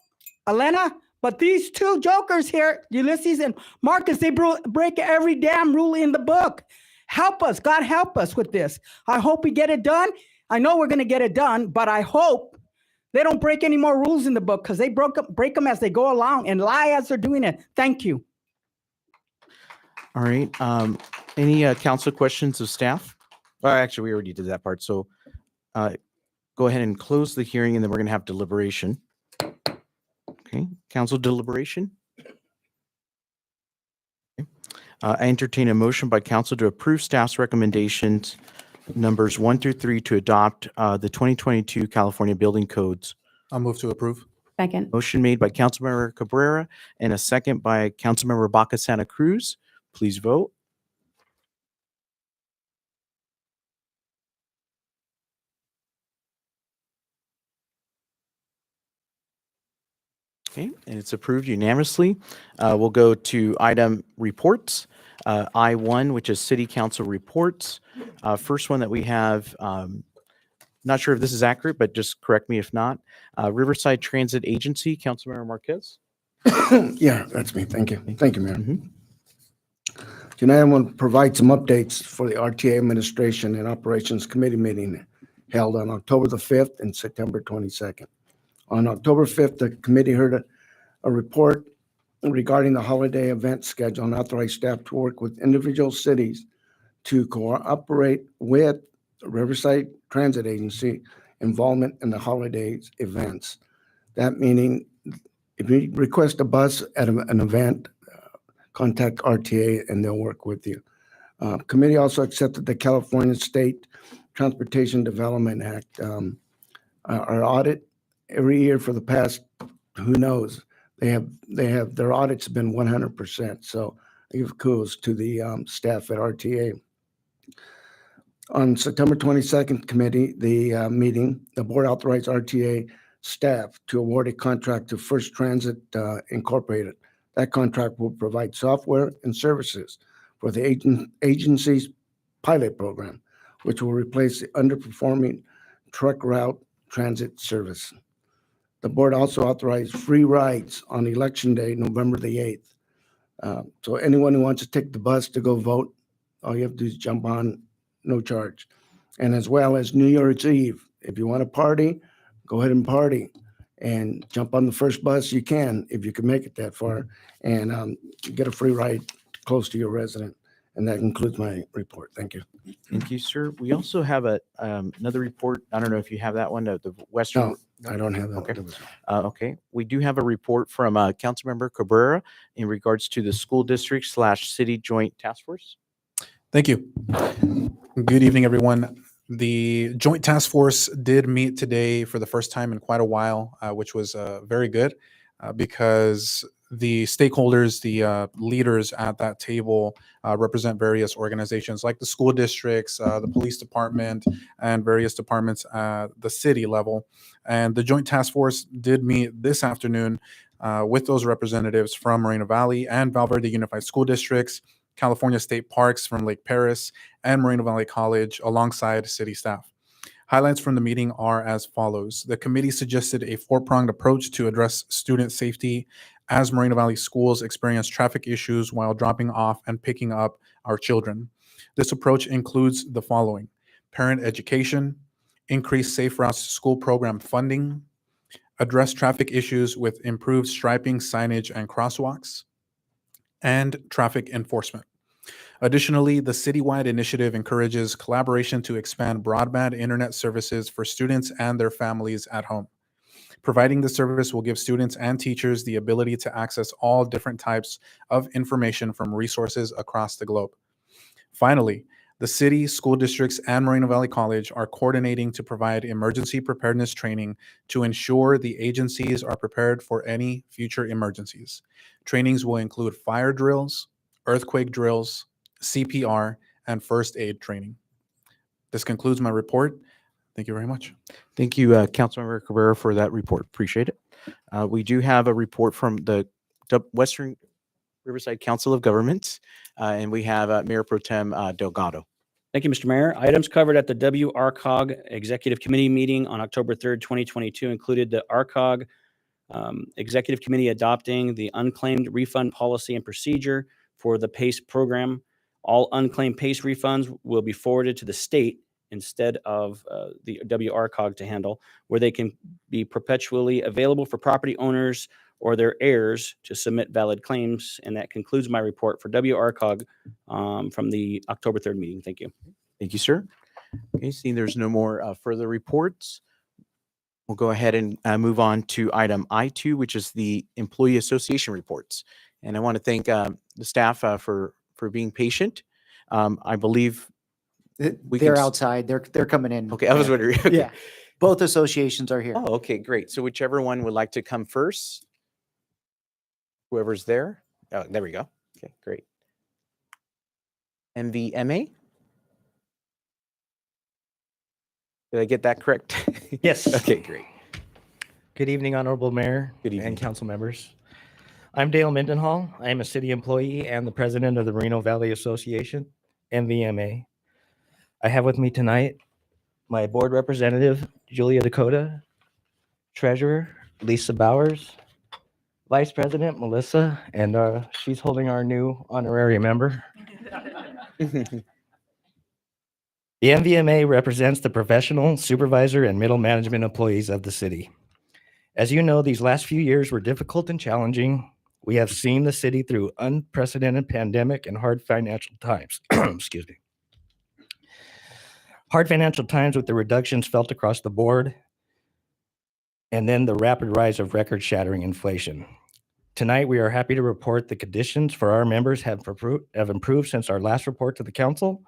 Elena, but these two jokers here, Ulysses and Marcus, they break every damn rule in the book. Help us. God help us with this. I hope we get it done. I know we're going to get it done, but I hope they don't break any more rules in the book, because they break them as they go along and lie as they're doing it. Thank you. All right. Any council questions of staff? Actually, we already did that part. So go ahead and close the hearing, and then we're going to have deliberation. Okay. Council deliberation. Okay. I entertain a motion by council to approve staff's recommendations numbers 1 through 3 to adopt the 2022 California Building Codes. I'll move to approve. Second. Motion made by Councilmember Cabrera and a second by Councilmember Baca Santa Cruz. Please vote. Okay, and it's approved unanimously. We'll go to item reports. I1, which is City Council reports. First one that we have, not sure if this is accurate, but just correct me if not. Riverside Transit Agency, Councilmember Marquez. Yeah, that's me. Thank you. Thank you, Mayor. Tonight, I want to provide some updates for the RTA Administration and Operations Committee meeting held on October the 5th and September 22nd. On October 5th, the committee heard a report regarding the holiday event schedule and authorized staff to work with individual cities to cooperate with Riverside Transit Agency involvement in the holidays events. That meaning, if you request a bus at an event, contact RTA and they'll work with you. Committee also accepted the California State Transportation Development Act. Our audit every year for the past, who knows, their audits have been 100%. So I give kudos to the staff at RTA. On September 22nd committee, the meeting, the board authorized RTA staff to award a contract to First Transit Incorporated. That contract will provide software and services for the agency's pilot program, which will replace the underperforming truck route transit service. The board also authorized free rides on Election Day, November the 8th. So anyone who wants to take the bus to go vote, all you have to do is jump on, no charge. And as well as New Year's Eve, if you want to party, go ahead and party and jump on the first bus you can, if you can make it that far, and get a free ride close to your resident. And that concludes my report. Thank you. Thank you, sir. We also have another report. I don't know if you have that one, the Western. No, I don't have that. Okay. Okay. We do have a report from Councilmember Cabrera in regards to the school district / city joint task force. Thank you. Good evening, everyone. The Joint Task Force did meet today for the first time in quite a while, which was very good because the stakeholders, the leaders at that table represent various organizations like the school districts, the police department, and various departments at the city level. And the Joint Task Force did meet this afternoon with those representatives from Moreno Valley and Valverde Unified School Districts, California State Parks from Lake Paris, and Moreno Valley College alongside city staff. Highlights from the meeting are as follows. The committee suggested a four-pronged approach to address student safety as Moreno Valley schools experience traffic issues while dropping off and picking up our children. This approach includes the following: parent education, increase safe routes to school program funding, address traffic issues with improved striping, signage, and crosswalks, and traffic enforcement. Additionally, the citywide initiative encourages collaboration to expand broadband internet services for students and their families at home. Providing the service will give students and teachers the ability to access all different types of information from resources across the globe. Finally, the city, school districts, and Moreno Valley College are coordinating to provide emergency preparedness training to ensure the agencies are prepared for any future emergencies. Trainings will include fire drills, earthquake drills, CPR, and first aid training. This concludes my report. Thank you very much. Thank you, Councilmember Cabrera, for that report. Appreciate it. We do have a report from the Western Riverside Council of Governments, and we have Mayor Pro Tem Delgado. Thank you, Mr. Mayor. Items covered at the WRCOG Executive Committee meeting on October 3rd, 2022 included the RCOG Executive Committee adopting the unclaimed refund policy and procedure for the PACE program. All unclaimed PACE refunds will be forwarded to the state instead of the WRCOG to handle, where they can be perpetually available for property owners or their heirs to submit valid claims. And that concludes my report for WRCOG from the October 3rd meeting. Thank you. Thank you, sir. Okay, seeing there's no more further reports, we'll go ahead and move on to item I2, which is the Employee Association reports. And I want to thank the staff for being patient. I believe they're outside. They're coming in. Okay, I was wondering. Okay. Yeah, both associations are here. Oh, okay, great. So whichever one would like to come first, whoever's there. Oh, there we go. Okay, great. MVMA. Did I get that correct? Yes. Okay, great. Good evening, Honorable Mayor and council members. I'm Dale Mendenhall. I am a city employee and the president of the Moreno Valley Association, MVMA. I have with me tonight my board representative, Julia Dakota, treasurer, Lisa Bowers, vice president, Melissa, and she's holding our new honorary member. The MVMA represents the professional, supervisor, and middle management employees of the city. As you know, these last few years were difficult and challenging. We have seen the city through unprecedented pandemic and hard financial times. Excuse me. Hard financial times with the reductions felt across the board, and then the rapid rise of record-shattering inflation. Tonight, we are happy to report the conditions for our members have improved since our last report to the council.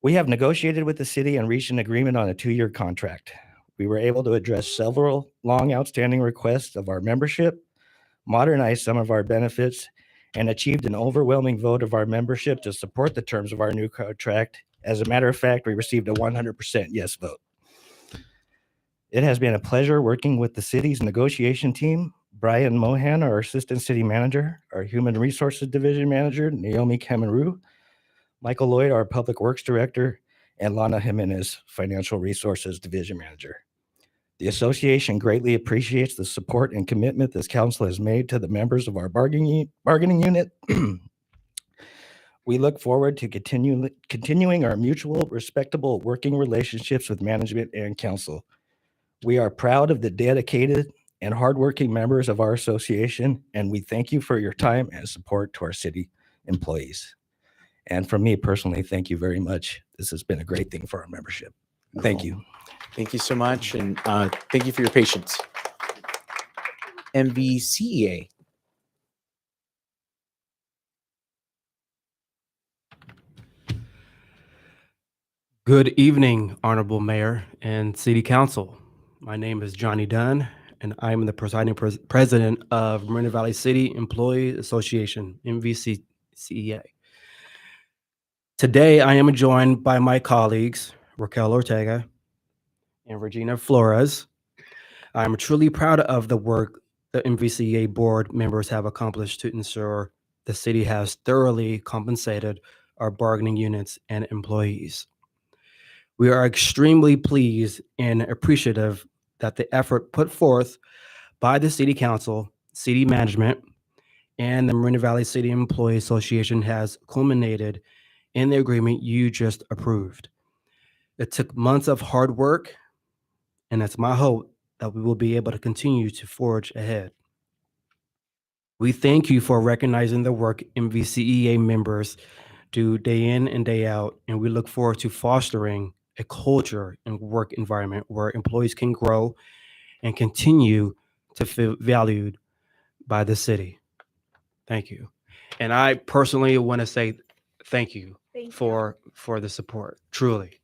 We have negotiated with the city and reached an agreement on a 2-year contract. We were able to address several long outstanding requests of our membership, modernize some of our benefits, and achieved an overwhelming vote of our membership to support the terms of our new contract. As a matter of fact, we received a 100% yes vote. It has been a pleasure working with the city's negotiation team, Brian Mohan, our assistant city manager, our human resources division manager, Naomi Cameru, Michael Lloyd, our public works director, and Lana Jimenez, financial resources division manager. The association greatly appreciates the support and commitment this council has made to the members of our bargaining unit. We look forward to continuing our mutual, respectable working relationships with management and council. We are proud of the dedicated and hardworking members of our association, and we thank you for your time and support to our city employees. And from me personally, thank you very much. This has been a great thing for our membership. Thank you. Thank you so much, and thank you for your patience. MVCEA. Good evening, Honorable Mayor and City Council. My name is Johnny Dunn, and I am the presiding president of Moreno Valley City Employee Association, MVCEA. Today, I am joined by my colleagues, Raquel Ortega and Regina Flores. I'm truly proud of the work the MVCEA board members have accomplished to ensure the city has thoroughly compensated our bargaining units and employees. We are extremely pleased and appreciative that the effort put forth by the City Council, City Management, and the Moreno Valley City Employee Association has culminated in the agreement you just approved. It took months of hard work, and it's my hope that we will be able to continue to forge ahead. We thank you for recognizing the work MVCEA members do day in and day out, and we look forward to fostering a culture and work environment where employees can grow and continue to feel valued by the city. Thank you. And I personally want to say thank you for the support, truly.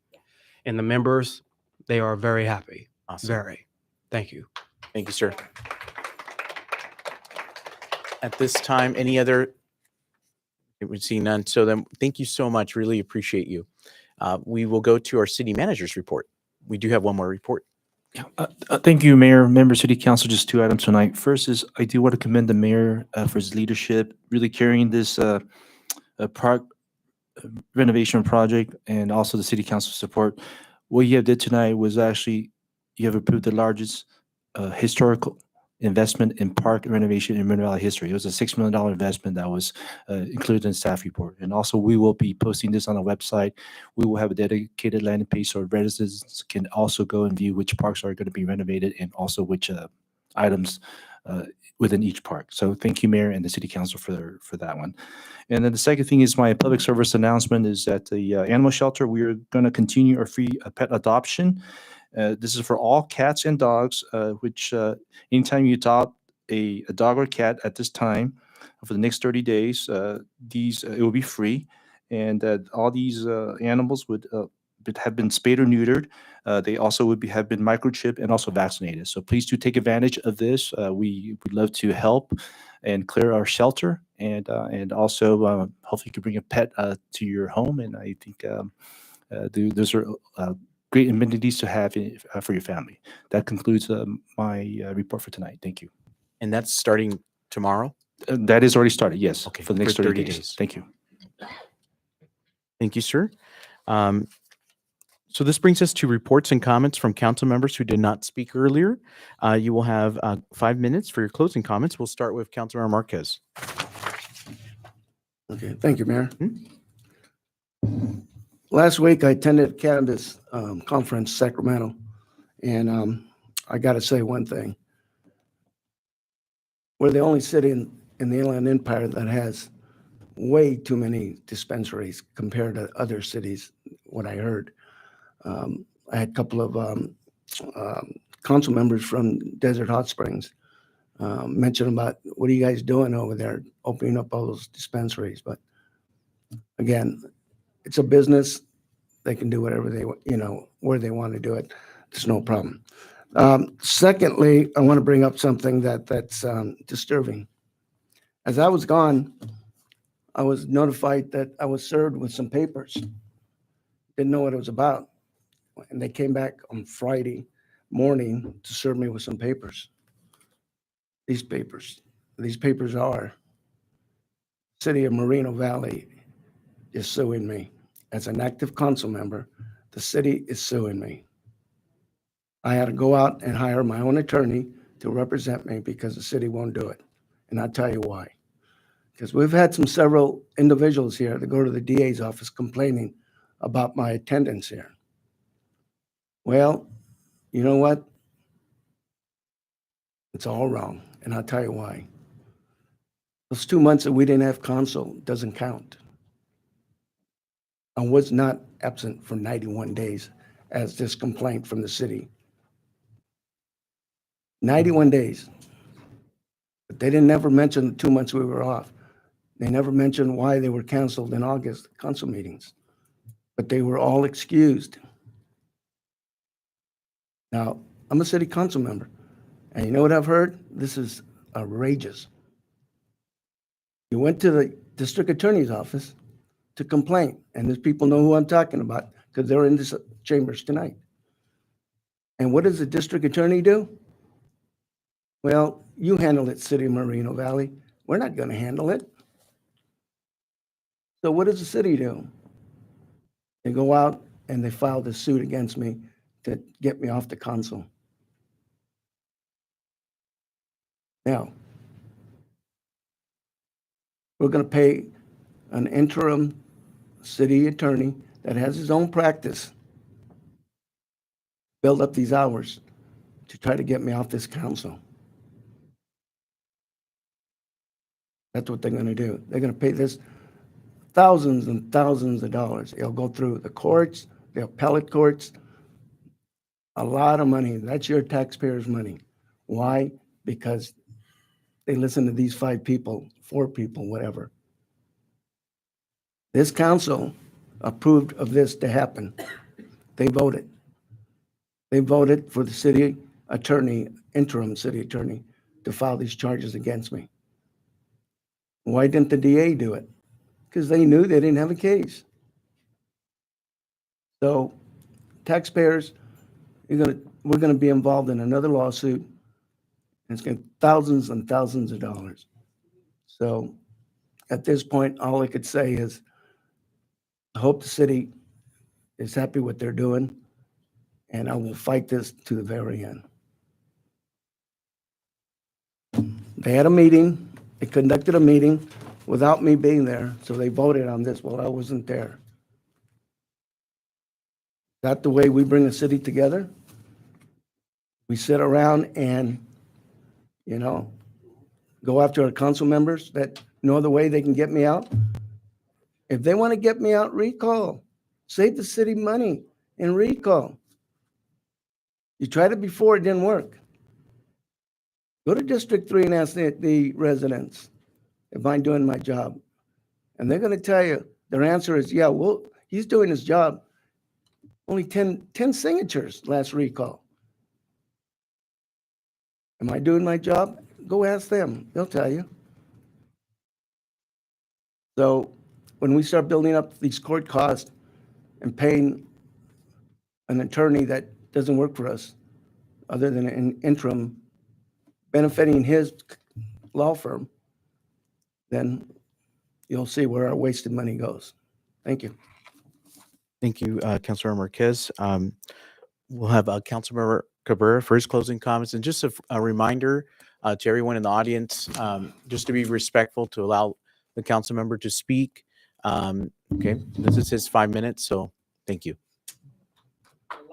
And the members, they are very happy. Awesome. Very. Thank you. Thank you, sir. At this time, any other? We see none. So then, thank you so much. Really appreciate you. We will go to our city manager's report. We do have one more report. Thank you, Mayor, Member, City Council. Just 2 items tonight. First is I do want to commend the mayor for his leadership, really carrying this park renovation project, and also the City Council support. What you have did tonight was actually you have approved the largest historical investment in park renovation in Moreno Valley history. It was a $6 million investment that was included in the staff report. And also we will be posting this on our website. We will have a dedicated landing page so residents can also go and view which parks are going to be renovated and also which items within each park. So thank you, Mayor, and the City Council for that one. And then the second thing is my public service announcement is that the animal shelter, we are going to continue our free pet adoption. This is for all cats and dogs, which anytime you adopt a dog or cat at this time for the next 30 days, it will be free. And all these animals would have been spayed or neutered. They also have been microchipped and also vaccinated. So please do take advantage of this. We would love to help and clear our shelter, and also hopefully you can bring a pet to your home. And I think those are great amenities to have for your family. That concludes my report for tonight. Thank you. And that's starting tomorrow? That is already started, yes, Okay, for the next for 30 days. Thank you. Thank you, sir. So this brings us to reports and comments from council members who did not speak earlier. You will have 5 minutes for your closing comments. We'll start with Councilmember Marquez. Okay, thank you, Mayor. Last week, I attended Cannabis conference, Sacramento, and I got to say one thing. we're the only city in the Inland Empire that has way too many dispensaries compared to other cities, what I heard. I had a couple of council members from Desert Hot Springs mention about, what are you guys doing over there, opening up all those dispensaries? But again, it's a business. They can do whatever they, where they want to do it. It's no problem. Secondly, I want to bring up something that's disturbing. As I was gone, I was notified that I was served with some papers. Didn't know what it was about. And they came back on Friday morning to serve me with some papers. These papers are, City of Moreno Valley is suing me. As an active council member, the city is suing me. I had to go out and hire my own attorney to represent me because the city won't do it. And I'll tell you why. Because we've had several individuals here that go to the DA's office complaining about my attendance here. Well, you know what? It's all wrong, and I'll tell you why. Those 2 months that we didn't have council doesn't count. I was not absent for 91 days as this complaint from the city. 91 days. But they didn't ever mention the 2 months we were off. They never mentioned why they were canceled in August council meetings. But they were all excused. Now, I'm a city council member, and you know what I've heard? This is outrageous. You went to the district attorney's office to complain, and these people know who I'm talking about because they're in this chambers tonight. And what does the district attorney do? Well, you handle it, City of Moreno Valley. We're not going to handle it. So what does the city do? They go out and they file this suit against me to get me off the council. Now, we're going to pay an interim city attorney that has his own practice, build up these hours to try to get me off this council. That's what they're going to do. They're going to pay this thousands and thousands of dollars. It'll go through the courts, the appellate courts, a lot of money. That's your taxpayers' money. Why? Because they listen to these 5 people, 4 people, whatever. This council approved of this to happen. They voted. They voted for the city attorney, interim city attorney, to file these charges against me. Why didn't the DA do it? Because they knew they didn't have a case. So taxpayers, we're going to be involved in another lawsuit, and it's going to be thousands and thousands of dollars. So at this point, all I could say is I hope the city is happy with what they're doing, and I will fight this to the very end. They had a meeting. They conducted a meeting without me being there, so they voted on this while I wasn't there. That's the way we bring a city together. We sit around and, go after our council members that know the way they can get me out. If they want to get me out, recall. Save the city money and recall. You tried it before, it didn't work. Go to District 3 and ask the residents if I'm doing my job. And they're going to tell you, their answer is, yeah, well, he's doing his job. Only 10 signatures last recall. Am I doing my job? Go ask them. They'll tell you. So when we start building up these court costs and paying an attorney that doesn't work for us, other than an interim, benefiting his law firm, then you'll see where our wasted money goes. Thank you. Thank you, Councilmember Marquez. We'll have Councilmember Cabrera for his closing comments. And just a reminder to everyone in the audience, just to be respectful, to allow the council member to speak. Okay, this is his 5 minutes, so thank you.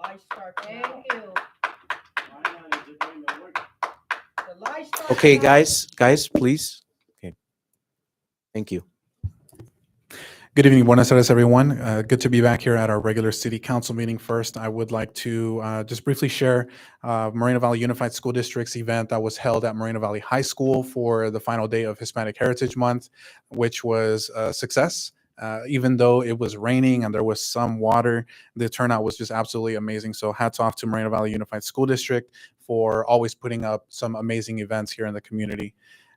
Thank you. Okay, guys, please. Okay. Thank you. Good evening, buenas tardes, everyone. Good to be back here at our regular city council meeting. First, I would like to just briefly share Moreno Valley Unified School District's event that was held at Moreno Valley High School for the final day of Hispanic Heritage Month, which was a success. Even though it was raining and there was some water, the turnout was just absolutely amazing. So hats off to Moreno Valley Unified School District for always putting up some amazing events here in the community.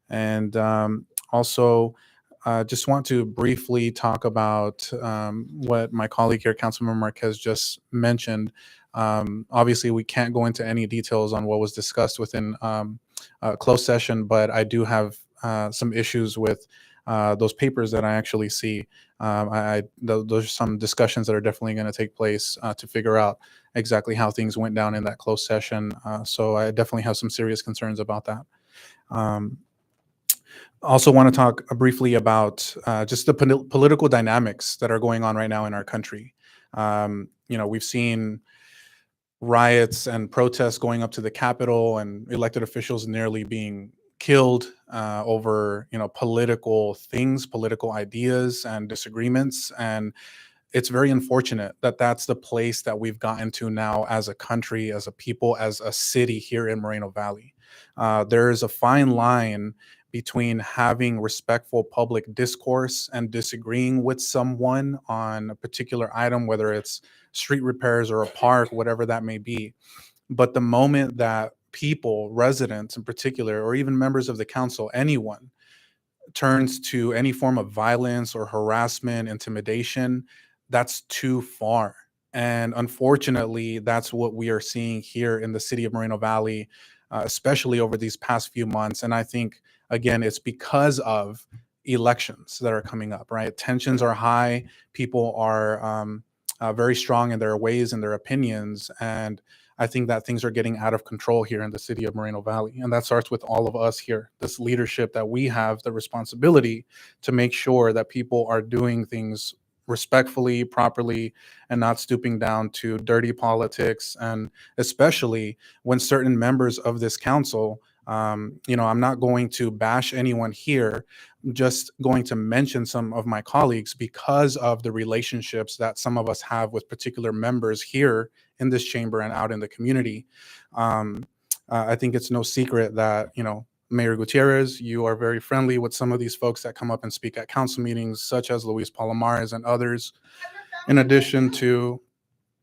And also, just want to briefly talk about what my colleague here, Councilmember Marquez, just mentioned. Obviously, we can't go into any details on what was discussed within closed session, but I do have some issues with those papers that I actually see. Those are some discussions that are definitely going to take place to figure out exactly how things went down in that closed session. So I definitely have some serious concerns about that. Also want to talk briefly about just the political dynamics that are going on right now in our country. We've seen riots and protests going up to the Capitol and elected officials nearly being killed over, political things, political ideas and disagreements. And it's very unfortunate that that's the place that we've gotten to now as a country, as a people, as a city here in Moreno Valley. There is a fine line between having respectful public discourse and disagreeing with someone on a particular item, whether it's street repairs or a park, whatever that may be. But the moment that people, residents in particular, or even members of the council, anyone, turns to any form of violence or harassment, intimidation, that's too far. And unfortunately, that's what we are seeing here in the city of Moreno Valley, especially over these past few months. And I think, again, it's because of elections that are coming up, right? Tensions are high. People are very strong in their ways and their opinions. And I think that things are getting out of control here in the city of Moreno Valley. And that starts with all of us here, this leadership that we have the responsibility to make sure that people are doing things respectfully, properly, and not stooping down to dirty politics. And especially when certain members of this council, I'm not going to bash anyone here, I'm just going to mention some of my colleagues because of the relationships that some of us have with particular members here in this chamber and out in the community. I think it's no secret that, Mayor Gutierrez, you are very friendly with some of these folks that come up and speak at council meetings, such as Luis Palomares and others. In addition to,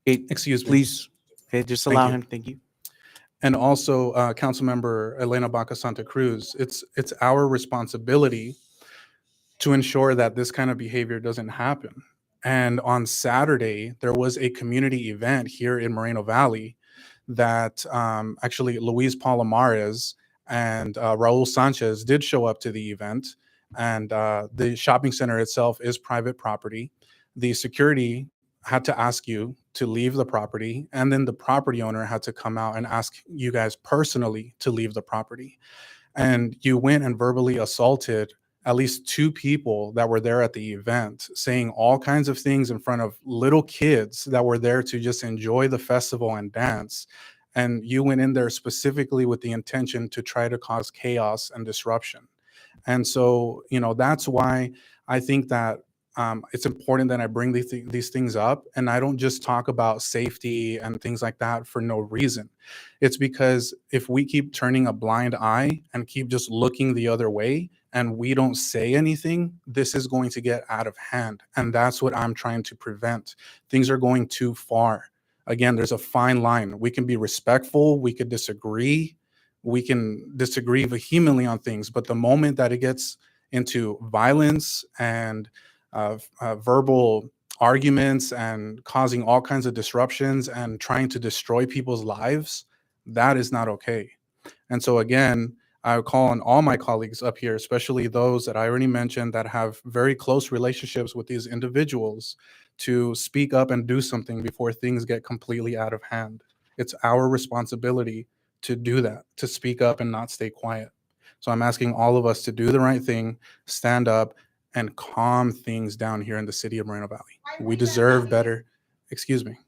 excuse me. Please, okay, just Thank allow you. him. Thank you. And also, Councilmember Elena Baca Santa Cruz, it's our responsibility to ensure that this kind of behavior doesn't happen. And on Saturday, there was a community event here in Moreno Valley that actually Luis Palomares and Raul Sanchez did show up to the event. And the shopping center itself is private property. The security had to ask you to leave the property, and then the property owner had to come out and ask you guys personally to leave the property. And you went and verbally assaulted at least two people that were there at the event, saying all kinds of things in front of little kids that were there to just enjoy the festival and dance. And you went in there specifically with the intention to try to cause chaos and disruption. And so, that's why I think that it's important that I bring these things up, and I don't just talk about safety and things like that for no reason. It's because if we keep turning a blind eye and keep just looking the other way and we don't say anything, this is going to get out of hand. And that's what I'm trying to prevent. Things are going too far. Again, there's a fine line. We can be respectful, we could disagree, we can disagree vehemently on things, but the moment that it gets into violence and verbal arguments and causing all kinds of disruptions and trying to destroy people's lives, that is not okay. And so again, I would call on all my colleagues up here, especially those that I already mentioned that have very close relationships with these individuals, to speak up and do something before things get completely out of hand. It's our responsibility to do that, to speak up and not stay quiet. So I'm asking all of us to do the right thing, stand up, and calm things down here in the city of Moreno Valley. We deserve better. Excuse me.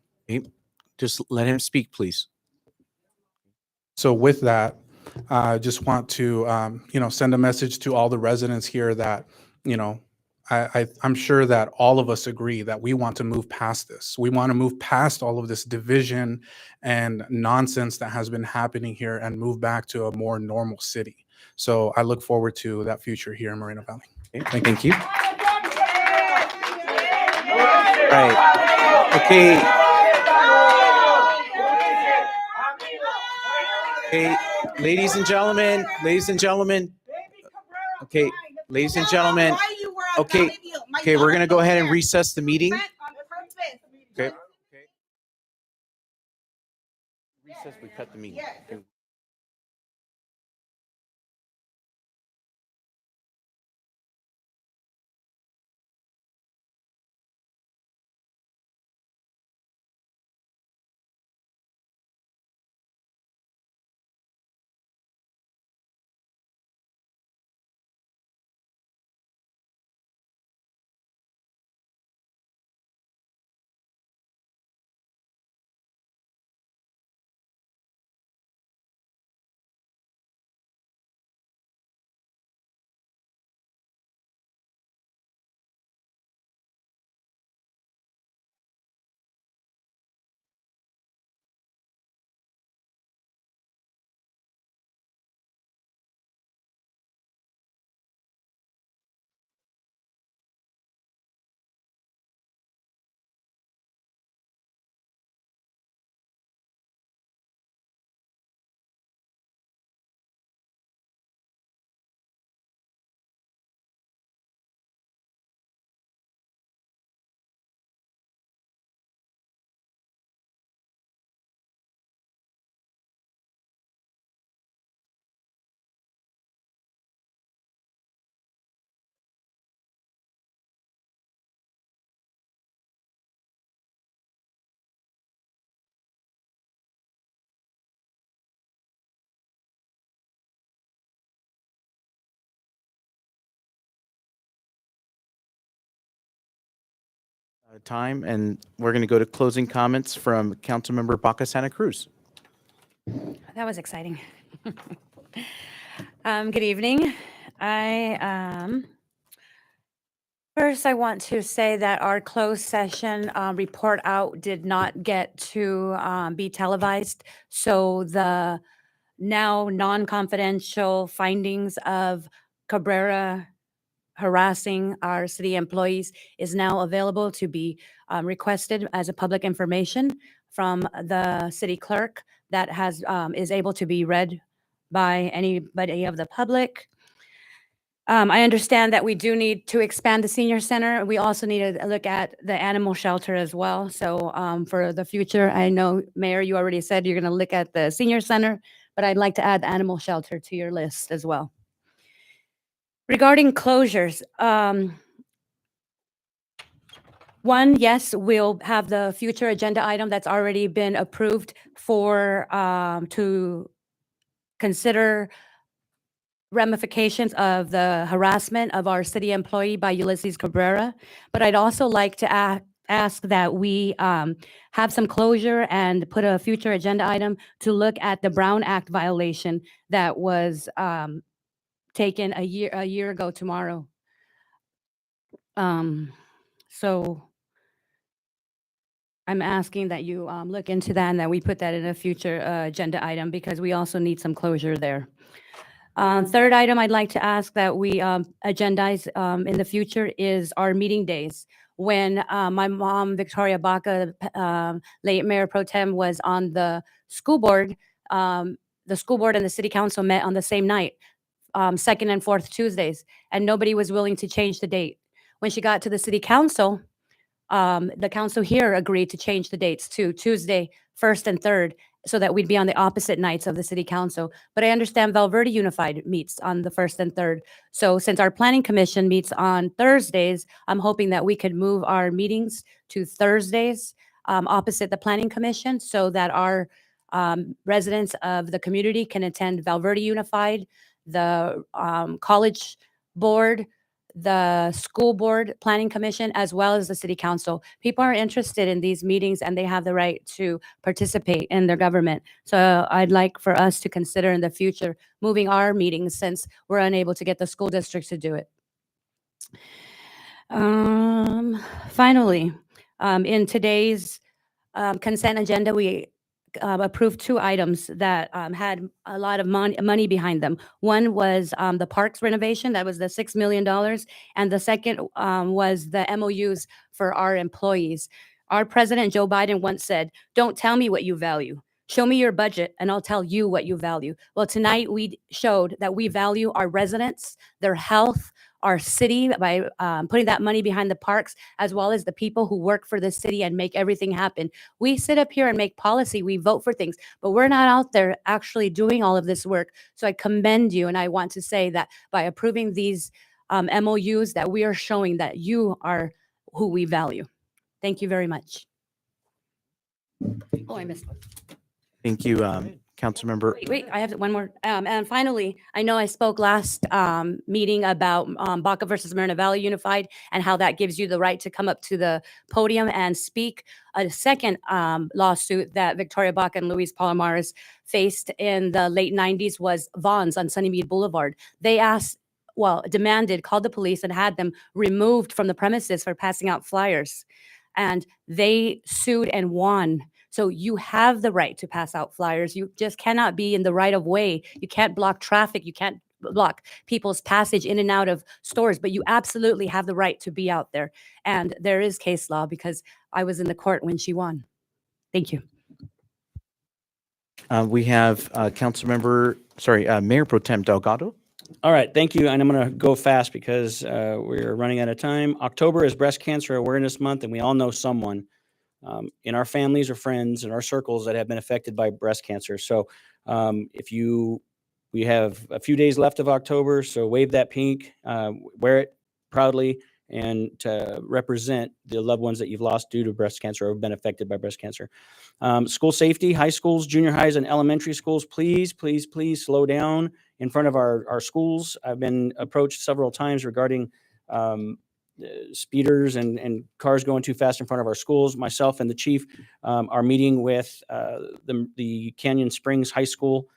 Just let him speak, please. So with that, Just want to, send a message to all the residents here that, I'm sure that all of us agree that we want to move past this. We want to move past all of this division and nonsense that has been happening here and move back to a more normal city. So I look forward to that future here in Moreno Valley. Okay, thank you. Right. Okay. Okay, ladies and gentlemen, okay, ladies and gentlemen, okay, we're gonna go ahead and recess the meeting. Okay. Recess, we cut the meeting. Okay. Time, and we're going to go to closing comments from Councilmember Baca Santa Cruz. That was exciting. Good evening. First, I want to say that our closed session report out did not get to be televised. So the now non-confidential findings of Cabrera harassing our city employees is now available to be requested as a public information from the city clerk that is able to be read by anybody of the public. I understand that we do need to expand the senior center. We also need to look at the animal shelter as well. So for the future, I know, Mayor, you already said you're going to look at the senior center, but I'd like to add the animal shelter to your list as well. Regarding closures, one, yes, we'll have the future agenda item that's already been approved for to consider ramifications of the harassment of our city employee by Ulysses Cabrera. But I'd also like to ask that we have some closure and put a future agenda item to look at the Brown Act violation that was taken a year ago tomorrow. So I'm asking that you look into that and that we put that in a future agenda item because we also need some closure there. Third item I'd like to ask that we agendize in the future is our meeting days. When my mom, Victoria Baca, late Mayor Pro Tem, was on the school board and the city council met on the same night, second and fourth Tuesdays, and nobody was willing to change the date. When she got to the city council, the council here agreed to change the dates to Tuesday, 1st and 3rd, so that we'd be on the opposite nights of the city council. But I understand Valverde Unified meets on the 1st and 3rd. So since our planning commission meets on Thursdays, I'm hoping that we could move our meetings to Thursdays opposite the planning commission so that our residents of the community can attend Valverde Unified, the college board, the school board planning commission, as well as the city council. People are interested in these meetings and they have the right to participate in their government. So I'd like for us to consider in the future moving our meetings since we're unable to get the school districts to do it. Finally, in today's consent agenda, we approved 2 items that had a lot of money behind them. One was the parks renovation, that was the $6 million. And the second was the MOUs for our employees. Our president, Joe Biden, once said, "Don't tell me what you value. Show me your budget and I'll tell you what you value." Well, tonight we showed that we value our residents, their health, our city by putting that money behind the parks, as well as the people who work for the city and make everything happen. We sit up here and make policy, we vote for things, but we're not out there actually doing all of this work. So I commend you, and I want to say that by approving these MOUs, that we are showing that you are who we value. Thank you very much. Oh, I missed one. Thank you, Councilmember. Wait, I have one more. And finally, I know I spoke last meeting about Baca versus Marina Valley Unified and how that gives you the right to come up to the podium and speak. A second lawsuit that Victoria Baca and Luis Palomares faced in the late 90s was Vaughn's on Sunnymead Boulevard. They demanded, called the police and had them removed from the premises for passing out flyers. And they sued and won. So you have the right to pass out flyers. You just cannot be in the right of way. You can't block traffic. You can't block people's passage in and out of stores, but you absolutely have the right to be out there. And there is case law because I was in the court when she won. Thank you. We have Mayor Pro Tem Delgado. All right, thank you. And I'm going to go fast because we're running out of time. October is Breast Cancer Awareness Month, and we all know someone in our families or friends in our circles that have been affected by breast cancer. So we have a few days left of October, so wave that pink, wear it proudly, and to represent the loved ones that you've lost due to breast cancer or have been affected by breast cancer. School safety, high schools, junior highs, and elementary schools, please, please, please slow down in front of our schools. I've been approached several times regarding speeders and cars going too fast in front of our schools. Myself and the chief are meeting with the Canyon Springs High School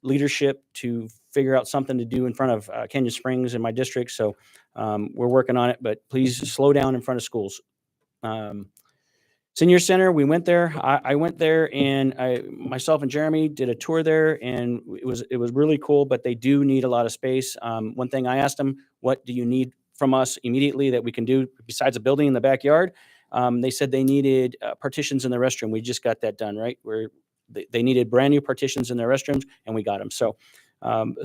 leadership to figure out something to do in front of Canyon Springs in my district. So we're working on it, but please slow down in front of schools. Senior Center, we went there. I went there, and myself and Jeremy did a tour there, and it was really cool, but they do need a lot of space. One thing I asked them, what do you need from us immediately that we can do besides a building in the backyard? They said they needed partitions in the restroom. We just got that done, right? They needed brand new partitions in their restrooms, and we got them. So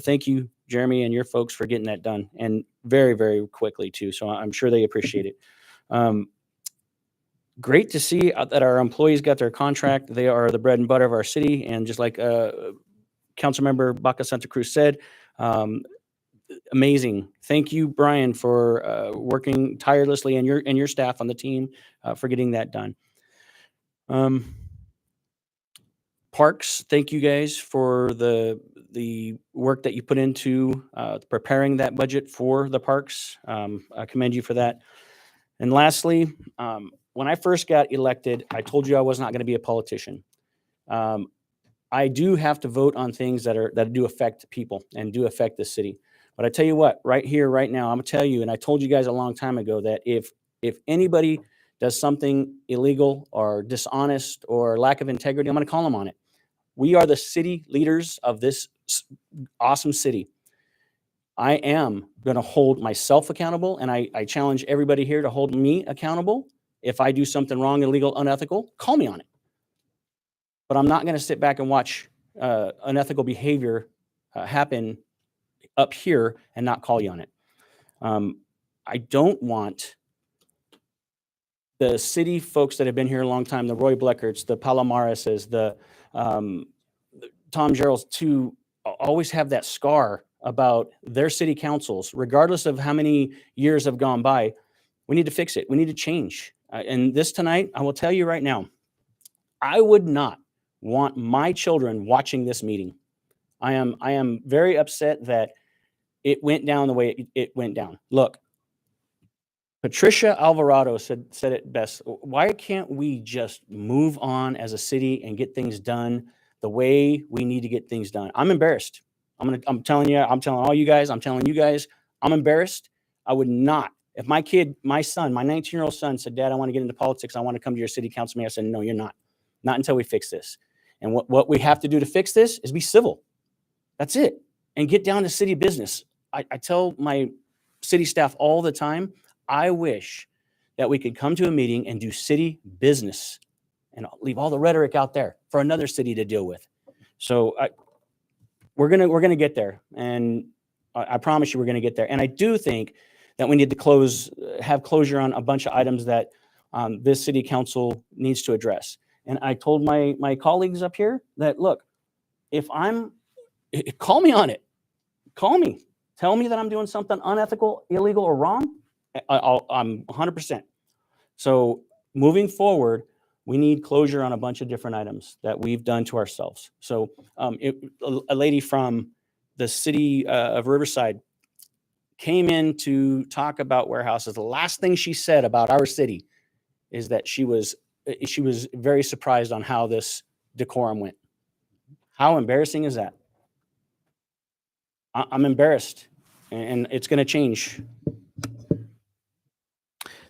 thank you, Jeremy, and your folks for getting that done, and very, very quickly too. So I'm sure they appreciate it. Great to see that our employees got their contract. They are the bread and butter of our city. And just like Councilmember Baca Santa Cruz said, amazing. Thank you, Brian, for working tirelessly and your staff on the team for getting that done. Parks, thank you guys for the work that you put into preparing that budget for the parks. I commend you for that. And lastly, when I first got elected, I told you I was not going to be a politician. I do have to vote on things that do affect people and do affect the city. But I tell you what, right here, right now, I'm gonna tell you, and I told you guys a long time ago that if anybody does something illegal or dishonest or lack of integrity, I'm gonna call them on it. We are the city leaders of this awesome city. I am gonna hold myself accountable, and I challenge everybody here to hold me accountable. If I do something wrong, illegal, unethical, call me on it. But I'm not gonna sit back and watch unethical behavior happen up here and not call you on it. I don't want the city folks that have been here a long time, the Roy Bleckerts, the Palomareses, the Tom Geralds, to always have that scar about their city councils, regardless of how many years have gone by. We need to fix it. We need to change. And this tonight, I will tell you right now, I would not want my children watching this meeting. I am very upset that it went down the way it went down. Look, Patricia Alvarado said it best. Why can't we just move on as a city and get things done the way we need to get things done? I'm embarrassed. I'm telling you, I'm telling all you guys, I'm telling you guys, I'm embarrassed. I would not. If my kid, my son, my 19-year-old son said, Dad, I want to get into politics. I want to come to your city council meeting. I said, no, you're not. Not until we fix this. And what we have to do to fix this is be civil. That's it. And get down to city business. I tell my city staff all the time, I wish that we could come to a meeting and do city business and leave all the rhetoric out there for another city to deal with. So we're gonna get there, and I promise you we're gonna get there. And I do think that we need to have closure on a bunch of items that this city council needs to address. And I told my colleagues up here that, look, call me on it. Call me. Tell me that I'm doing something unethical, illegal, or wrong. I'm 100%. So moving forward, we need closure on a bunch of different items that we've done to ourselves. So a lady from the city of Riverside came in to talk about warehouses. The last thing she said about our city is that she was very surprised on how this decorum went. How embarrassing is that? I'm embarrassed, and it's going to change.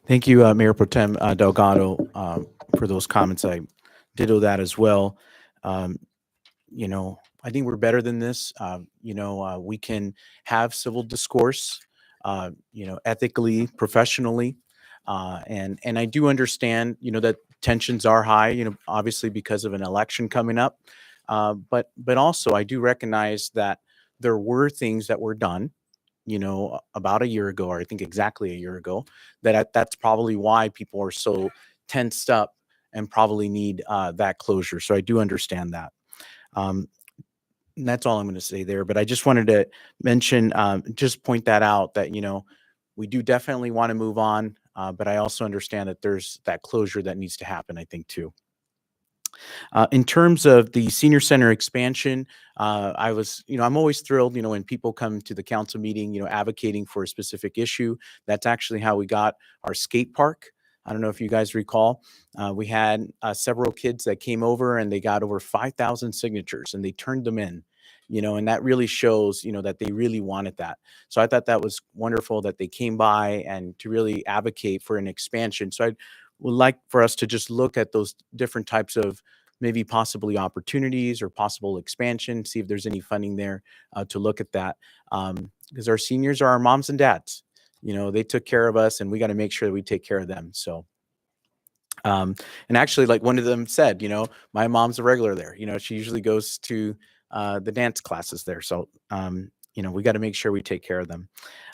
Thank you, Mayor Pro Tem Delgado, for those comments. I ditto that as well. You know, I think we're better than this. You know, we can have civil discourse, you know, ethically, professionally. And I do understand, you know, that tensions are high, you know, obviously because of an election coming up. But also I do recognize that there were things that were done, you know, about a year ago, or I think exactly a year ago, that's probably why people are so tensed up and probably need that closure. So I do understand that. And that's all I'm going to say there. But I just wanted to mention, just point that out, that, you know, we do definitely want to move on. But I also understand that there's that closure that needs to happen, I think, too. In terms of the senior center expansion, I'm always thrilled, you know, when people come to the council meeting, you know, advocating for a specific issue. That's actually how we got our skate park. I don't know if you guys recall, we had several kids that came over and they got over 5,000 signatures and they turned them in, you know, and that really shows, you know, that they really wanted that. So I thought that was wonderful that they came by and to really advocate for an expansion. So I would like for us to just look at those different types of maybe possibly opportunities or possible expansion, see if there's any funding there to look at that. Because our seniors are our moms and dads. You know, they took care of us and we got to make sure that we take care of them. So, and actually, like one of them said, you know, my mom's a regular there. You know, she usually goes to the dance classes there. So, you know, we got to make sure we take care of them.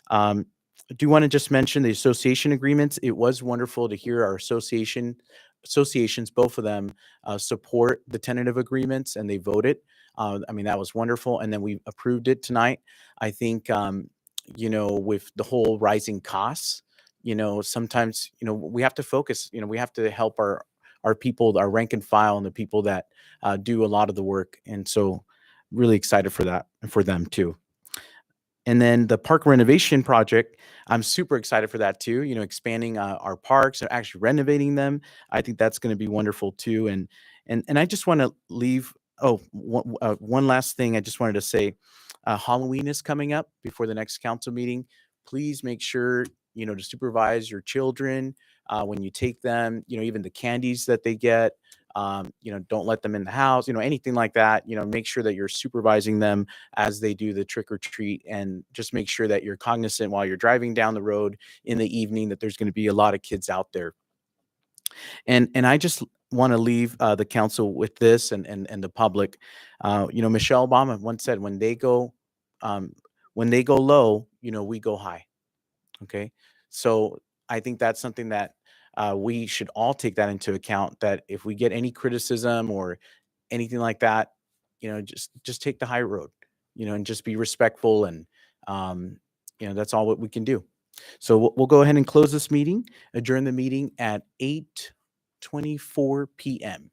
I do want to just mention the association agreements. It was wonderful to hear our associations, both of them, support the tentative agreements and they voted. I mean, that was wonderful. And then we approved it tonight. I think, you know, with the whole rising costs, you know, sometimes, you know, we have to focus, you know, we have to help our people, our rank and file, and the people that do a lot of the work. And so really excited for that and for them too. And then the park renovation project, I'm super excited for that too. You know, expanding our parks and actually renovating them. I think that's going to be wonderful too. And I just want to leave. Oh, one last thing I just wanted to say. Halloween is coming up before the next council meeting. Please make sure, you know, to supervise your children when you take them. You know, even the candies that they get. You know, don't let them in the house, you know, anything like that. You know, make sure that you're supervising them as they do the trick or treat, and just make sure that you're cognizant while you're driving down the road in the evening that there's going to be a lot of kids out there. And I just want to leave the council with this and the public. You know, Michelle Obama once said, when they go low, you know, we go high. Okay. So I think that's something that we should all take that into account, that if we get any criticism or anything like that, you know, just take the high road, you know, and just be respectful. And, you know, that's all what we can do. So we'll go ahead and close this meeting, adjourn the meeting at 8:24 p.m.